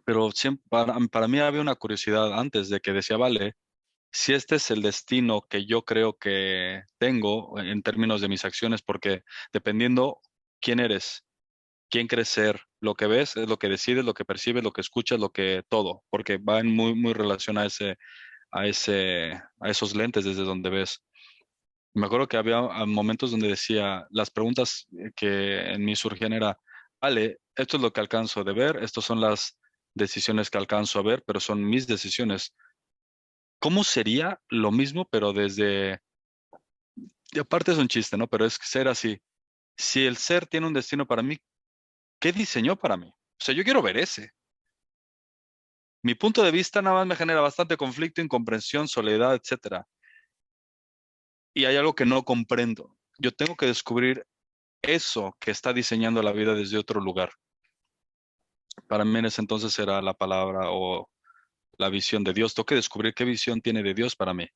Pero siempre, para mí había una curiosidad antes de que decía, vale, si este es el destino que yo creo que tengo en términos de mis acciones, porque dependiendo quién eres, quién crees ser, lo que ves es lo que decides, lo que percibes, lo que escuchas, lo que todo, porque va en muy relación a esos lentes desde donde ves. Me acuerdo que había momentos donde decía, las preguntas que en mí surgían era, vale, esto es lo que alcanzo de ver, estas son las decisiones que alcanzo a ver, pero son mis decisiones. ¿Cómo sería lo mismo, pero desde, y aparte es un chiste, ¿no? Pero es ser así. Si el ser tiene un destino para mí, ¿qué diseñó para mí? O sea, yo quiero ver ese. Mi punto de vista nada más me genera bastante conflicto, incomprensión, soledad, etcétera. Y hay algo que no comprendo. Yo tengo que descubrir eso que está diseñando la vida desde otro lugar. Para mí en ese entonces era la palabra o la visión de Dios. Tengo que descubrir qué visión tiene de Dios para mí,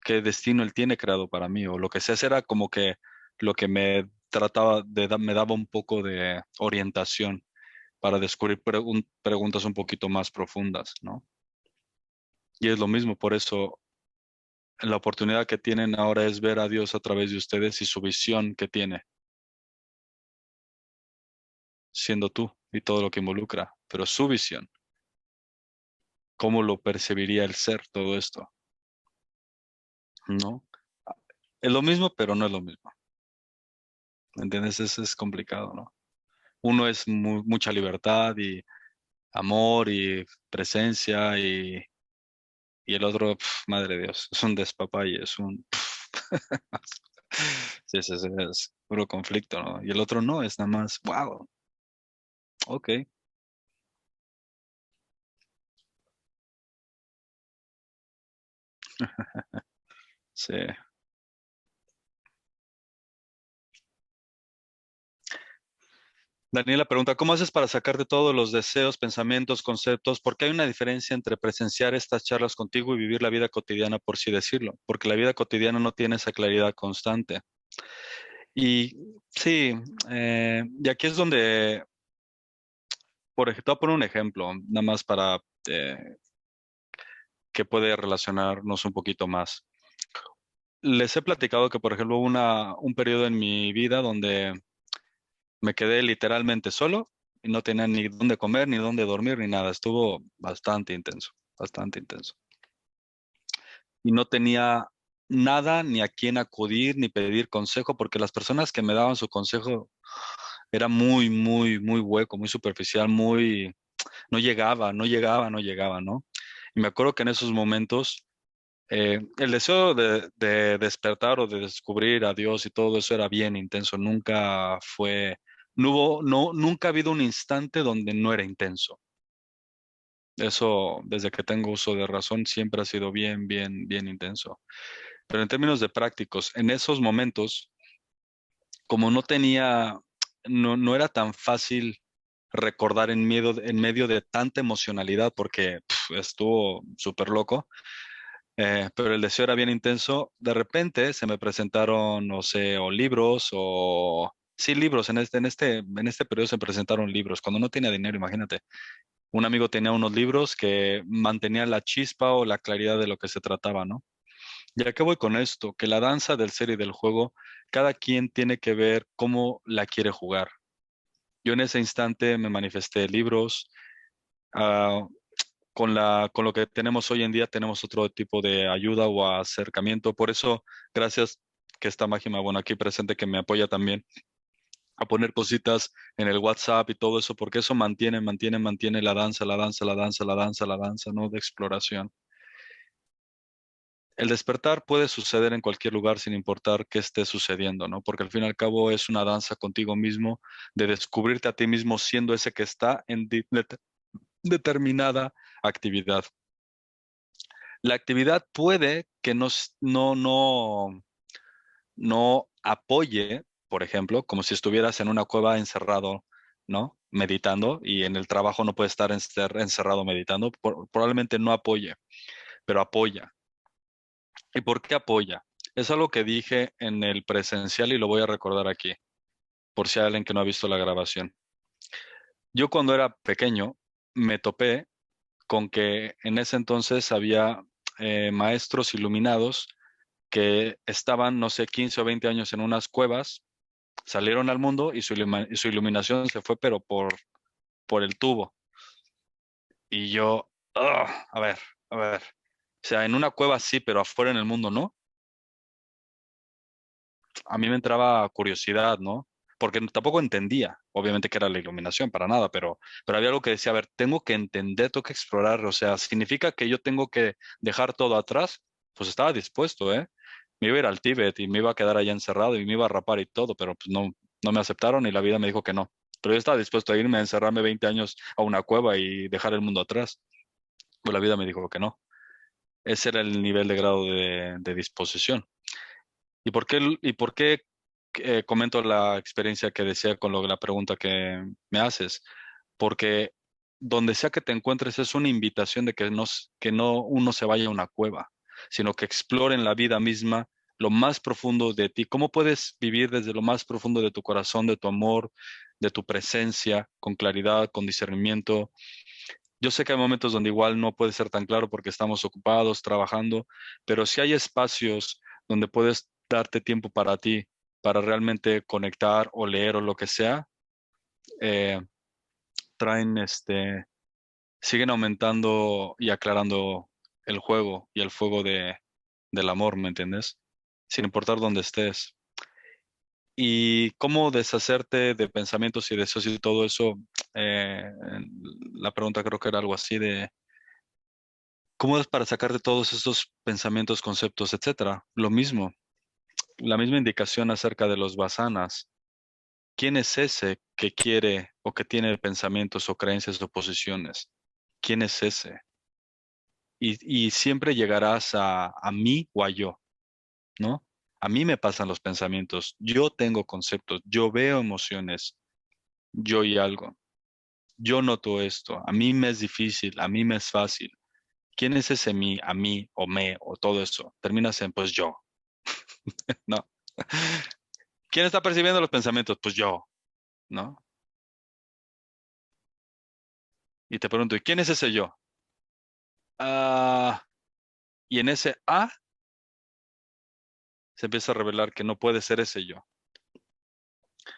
qué destino Él tiene creado para mí, o lo que sea. Ese era como que lo que me trataba me daba un poco de orientación para descubrir preguntas un poquito más profundas, ¿no? Y es lo mismo, por eso la oportunidad que tienen ahora es ver a Dios a través de ustedes y su visión que tiene, siendo tú y todo lo que involucra, pero su visión, cómo lo percibiría el ser todo esto, ¿no? Es lo mismo, pero no es lo mismo. ¿Entiendes? Es complicado, ¿no? Uno es mucha libertad y amor y presencia Y el otro, madre de Dios, es un despapalle, es un... Sí, sí, sí, es puro conflicto, ¿no? Y el otro no, es nada más, wow, ok. Sí. Daniela pregunta, ¿cómo haces para sacarte todos los deseos, pensamientos, conceptos? Porque hay una diferencia entre presenciar estas charlas contigo y vivir la vida cotidiana, por así decirlo, porque la vida cotidiana no tiene esa claridad constante. Y sí, y aquí es donde, por ejemplo, voy a poner un ejemplo, nada más para que puede relacionarnos un poquito más. Les he platicado que, por ejemplo, hubo un periodo en mi vida donde me quedé literalmente solo y no tenía ni dónde comer, ni dónde dormir, ni nada. Estuvo bastante intenso, bastante intenso. Y no tenía nada ni a quién acudir ni pedir consejo, porque las personas que me daban su consejo era muy, muy, muy hueco, muy superficial, muy, no llegaba, no llegaba, no llegaba, ¿no? Y me acuerdo que en esos momentos el deseo de despertar o de descubrir a Dios y todo eso era bien intenso. Nunca fue, no hubo, no, nunca ha habido un instante donde no era intenso. Eso, desde que tengo uso de razón, siempre ha sido bien, bien, bien intenso. Pero en términos de prácticos, en esos momentos, como no tenía, no era tan fácil recordar en medio de tanta emocionalidad, porque estuvo súper loco. Pero el deseo era bien intenso. De repente se me presentaron, no sé, o libros o... Sí, libros. En este periodo se presentaron libros. Cuando no tenía dinero, imagínate. Un amigo tenía unos libros que mantenían la chispa o la claridad de lo que se trataba, ¿no? ¿Y a qué voy con esto? Que la danza del ser y del juego, cada quien tiene que ver cómo la quiere jugar. Yo en ese instante me manifesté libros. ah, con lo que tenemos hoy en día, tenemos otro tipo de ayuda o acercamiento. Por eso, gracias que está Máxima, bueno, aquí presente, que me apoya también a poner cositas en el WhatsApp y todo eso, porque eso mantiene la danza, la danza, la danza, la danza, la danza, ¿no? De exploración. El despertar puede suceder en cualquier lugar sin importar qué esté sucediendo, ¿no? Porque al fin y al cabo es una danza contigo mismo, de descubrirte a ti mismo siendo ese que está en determinada actividad. La actividad puede que no apoye, por ejemplo, como si estuvieras en una cueva encerrado, ¿no? Meditando y en el trabajo no puedes estar encerrado meditando. Probablemente no apoye, pero apoya. ¿Y por qué apoya? Es algo que dije en el presencial y lo voy a recordar aquí, por si hay alguien que no ha visto la grabación. Yo cuando era pequeño me topé con que en ese entonces había maestros iluminados que estaban, no sé, 15 o 20 años en unas cuevas, salieron al mundo y y su iluminación se fue, pero por el tubo. Y yo, a ver, a ver. O sea, en una cueva sí, pero afuera en el mundo no. A mí me entraba curiosidad, ¿no? Porque tampoco entendía, obviamente, que era la iluminación, para nada, pero había algo que decía, a ver, tengo que entender, tengo que explorar, o sea, ¿significa que yo tengo que dejar todo atrás? Pues estaba dispuesto, ¿eh? Me iba a ir al Tíbet y me iba a quedar allá encerrado y me iba a rapar y todo, pero pues no, no me aceptaron y la vida me dijo que no. Pero yo estaba dispuesto a irme a encerrarme 20 años a una cueva y dejar el mundo atrás. Pero la vida me dijo que no. Ese era el nivel de grado de disposición. ¿Y por qué comento la experiencia que decía con la pregunta que me haces? Porque donde sea que te encuentres es una invitación de que no uno se vaya a una cueva, sino que exploren la vida misma, lo más profundo de ti. ¿Cómo puedes vivir desde lo más profundo de tu corazón, de tu amor, de tu presencia, con claridad, con discernimiento? Yo sé que hay momentos donde igual no puede ser tan claro porque estamos ocupados, trabajando, pero si hay espacios donde puedes darte tiempo para ti, para realmente conectar o leer o lo que sea, eh, traen siguen aumentando y aclarando el juego y el fuego del amor, ¿me entiendes? Sin importar dónde estés. Y cómo deshacerte de pensamientos y deseos y todo eso, la pregunta creo que era algo así de ¿Cómo es para sacarte todos esos pensamientos, conceptos, etcétera? Lo mismo, la misma indicación acerca de los vasanas. ¿Quién es ese que quiere o que tiene pensamientos o creencias o posiciones? ¿Quién es ese? Y siempre llegarás a mí o a yo, ¿no? A mí me pasan los pensamientos, yo tengo conceptos, yo veo emociones, yo y algo. Yo noto esto, a mí me es difícil, a mí me es fácil. ¿Quién es ese mí, a mí o me o todo eso? Terminas en pues yo, ¿no? ¿Quién está percibiendo los pensamientos? Pues yo, ¿no? Y te pregunto, ¿y quién es ese yo? Ah, y en ese se empieza a revelar que no puede ser ese yo.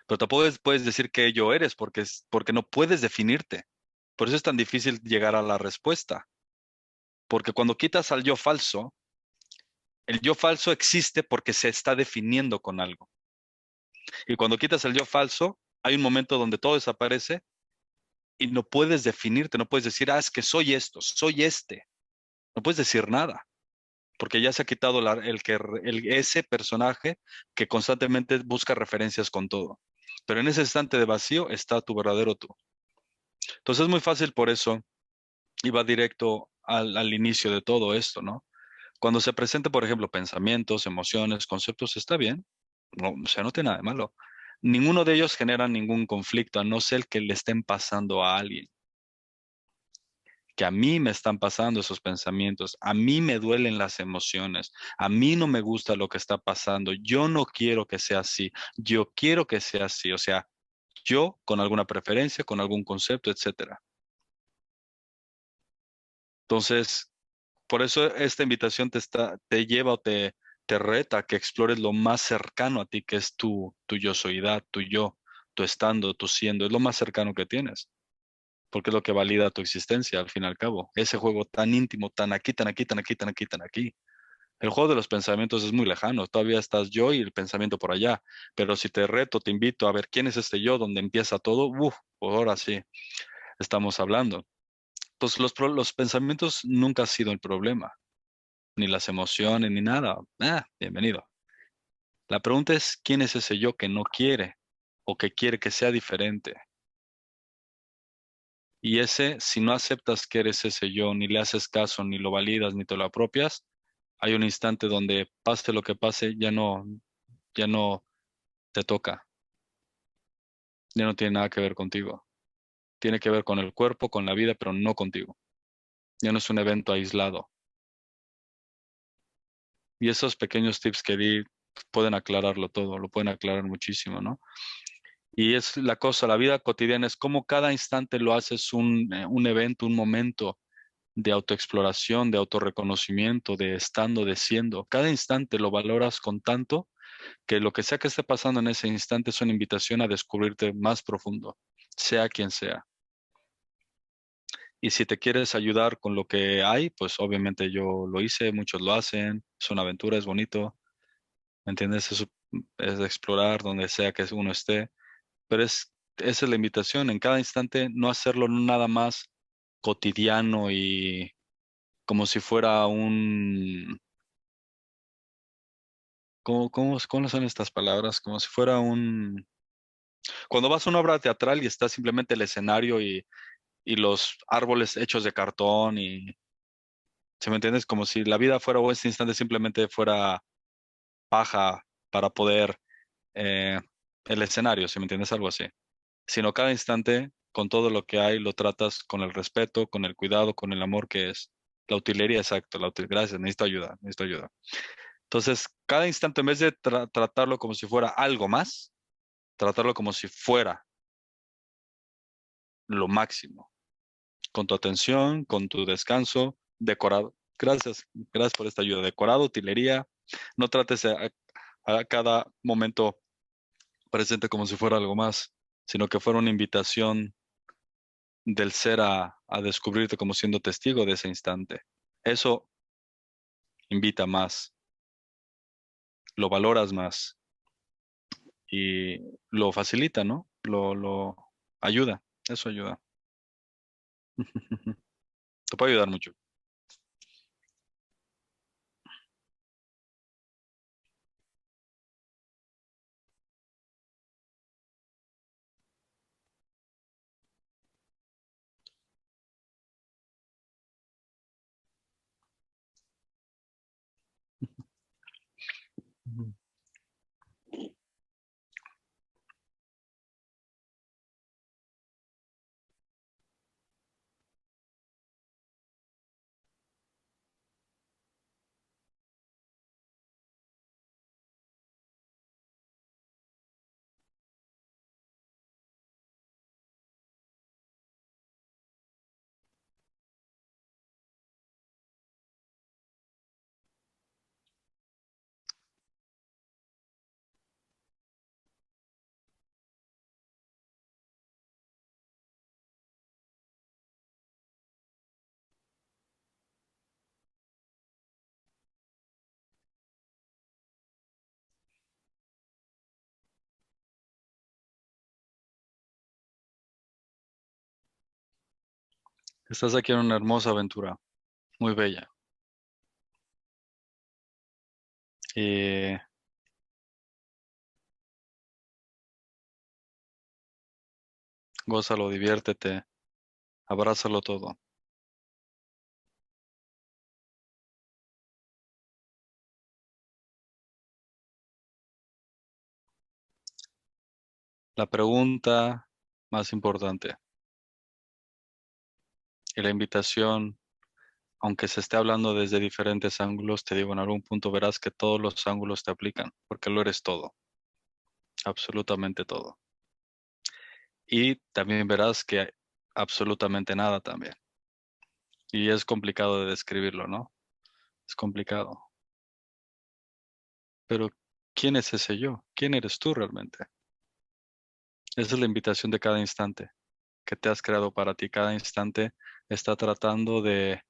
Pero tampoco puedes decir que yo eres porque no puedes definirte. Por eso es tan difícil llegar a la respuesta. Porque cuando quitas al yo falso, el yo falso existe porque se está definiendo con algo. Y cuando quitas el yo falso, hay un momento donde todo desaparece y no puedes definirte, no puedes decir, es que soy esto, soy este. No puedes decir nada, porque ya se ha quitado ese personaje que constantemente busca referencias con todo. Pero en ese instante de vacío está tu verdadero tú. Entonces es muy fácil por eso, y va directo al inicio de todo esto, ¿no? Cuando se presenta, por ejemplo, pensamientos, emociones, conceptos, está bien, no, o sea, no tiene nada de malo. Ninguno de ellos genera ningún conflicto, a no ser que le estén pasando a alguien. Que a mí me están pasando esos pensamientos, a mí me duelen las emociones, a mí no me gusta lo que está pasando, yo no quiero que sea así, yo quiero que sea así, o sea, yo con alguna preferencia, con algún concepto, etcétera. Entonces, por eso esta invitación te lleva o te reta a que explores lo más cercano a ti, que es tu yo soyidad, tu yo, tu estando, tu siendo, es lo más cercano que tienes, porque es lo que valida tu existencia al fin y al cabo. Ese juego tan íntimo, tan aquí, tan aquí, tan aquí, tan aquí, tan aquí. El juego de los pensamientos es muy lejano, todavía estás yo y el pensamiento por allá, pero si te reto, te invito a ver quién es este yo, donde empieza todo, pues ahora sí, estamos hablando. Entonces los pensamientos nunca han sido el problema, ni las emociones, ni nada. Bienvenido. La pregunta es, ¿quién es ese yo que no quiere o que quiere que sea diferente? Y ese, si no aceptas que eres ese yo, ni le haces caso, ni lo validas, ni te lo apropias, hay un instante donde pase lo que pase, ya no te toca, ya no tiene nada que ver contigo. Tiene que ver con el cuerpo, con la vida, pero no contigo. Ya no es un evento aislado. Y esos pequeños tips que di pueden aclararlo todo, lo pueden aclarar muchísimo, ¿no? Y es la cosa, la vida cotidiana es como cada instante lo haces un evento, un momento de autoexploración, de autorreconocimiento, de estando, de siendo. Cada instante lo valoras con tanto que lo que sea que esté pasando en ese instante es una invitación a descubrirte más profundo, sea quien sea. Y si te quieres ayudar con lo que hay, pues obviamente yo lo hice, muchos lo hacen, es una aventura, es bonito, ¿me entiendes? Es de explorar donde sea que uno esté, pero esa es la invitación, en cada instante no hacerlo nada más cotidiano y como si fuera ¿cómo son estas palabras? Como si fuera cuando vas a una obra teatral y está simplemente el escenario y los árboles hechos de cartón y, ¿se me entiendes? Como si la vida fuera o este instante simplemente fuera paja para poder eh, el escenario, ¿se me entiendes? Algo así. Sino cada instante, con todo lo que hay, lo tratas con el respeto, con el cuidado, con el amor que es. La utilería, exacto, gracias, necesito ayuda, necesito ayuda. Entonces, cada instante, en vez de tratarlo como si fuera algo más, tratarlo como si fuera lo máximo, con tu atención, con tu descanso, decorado. Gracias, gracias por esta ayuda. Decorado, utilería. No trates a cada momento presente como si fuera algo más, sino que fuera una invitación del ser a descubrirte como siendo testigo de ese instante. Eso invita más, lo valoras más y lo facilita, ¿no? Lo ayuda, eso ayuda. Te puede ayudar mucho. Estás aquí en una hermosa aventura, muy bella. Y gózalo, diviértete, abrázalo todo. La pregunta más importante y la invitación, aunque se esté hablando desde diferentes ángulos, te digo, en algún punto verás que todos los ángulos te aplican, porque lo eres todo, absolutamente todo. Y también verás que absolutamente nada también. Y es complicado de describirlo, ¿no? Es complicado. Pero, ¿quién es ese yo? ¿Quién eres tú realmente? Esa es la invitación de cada instante que te has creado para ti. Cada instante está tratando de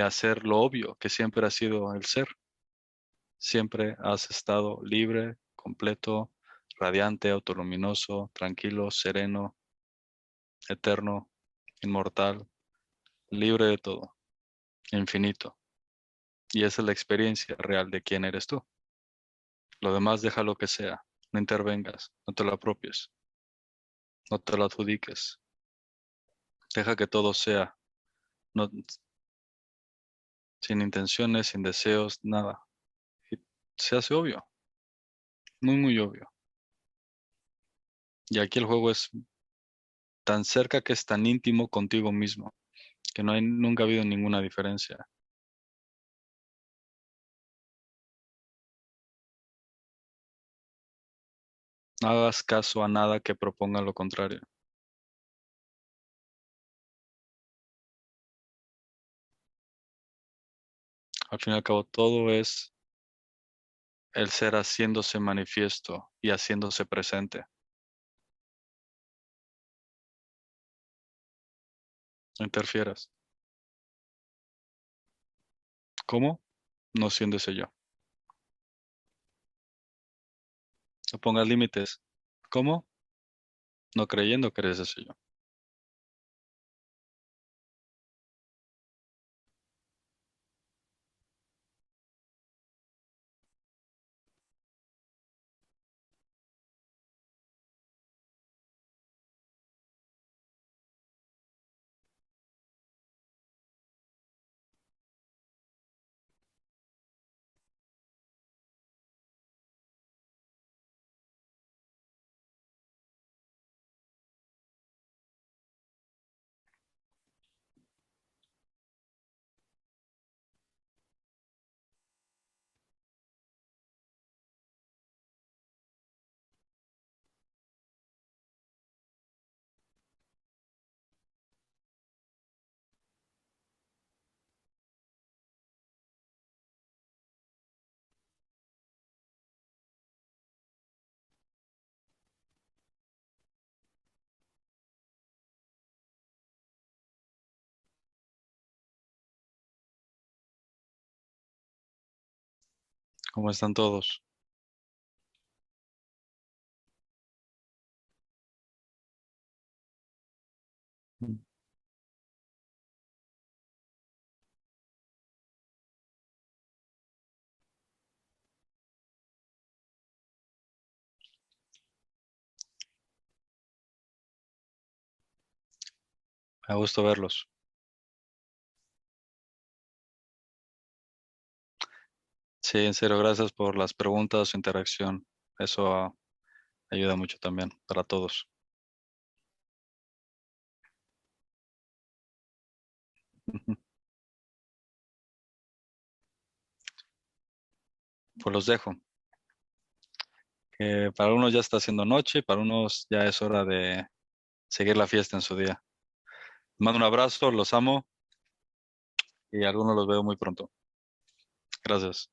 hacer lo obvio, que siempre ha sido el ser. Siempre has estado libre, completo, radiante, autoluminoso, tranquilo, sereno, eterno, inmortal, libre de todo, infinito. Y esa es la experiencia real de quién eres tú. Lo demás deja lo que sea, no intervengas, no te lo apropies, no te lo adjudiques. Deja que todo sea, no, sin intenciones, sin deseos, nada. Y se hace obvio, muy, muy obvio. Y aquí el juego es tan cerca que es tan íntimo contigo mismo, que no hay, nunca ha habido ninguna diferencia. No hagas caso a nada que proponga lo contrario. Al fin y al cabo, todo es el ser haciéndose manifiesto y haciéndose presente. No interfieras. ¿Cómo? No siendo ese yo. No pongas límites. ¿Cómo? No creyendo que eres ese yo. ¿Cómo están todos? Mm. Me gusto verlos. Sí, en serio, gracias por las preguntas, su interacción. Eso ayuda mucho también para todos. Pues los dejo. Para unos ya está haciendo noche, para unos ya es hora de seguir la fiesta en su día. Les mando un abrazo, los amo y a algunos los veo muy pronto. Gracias.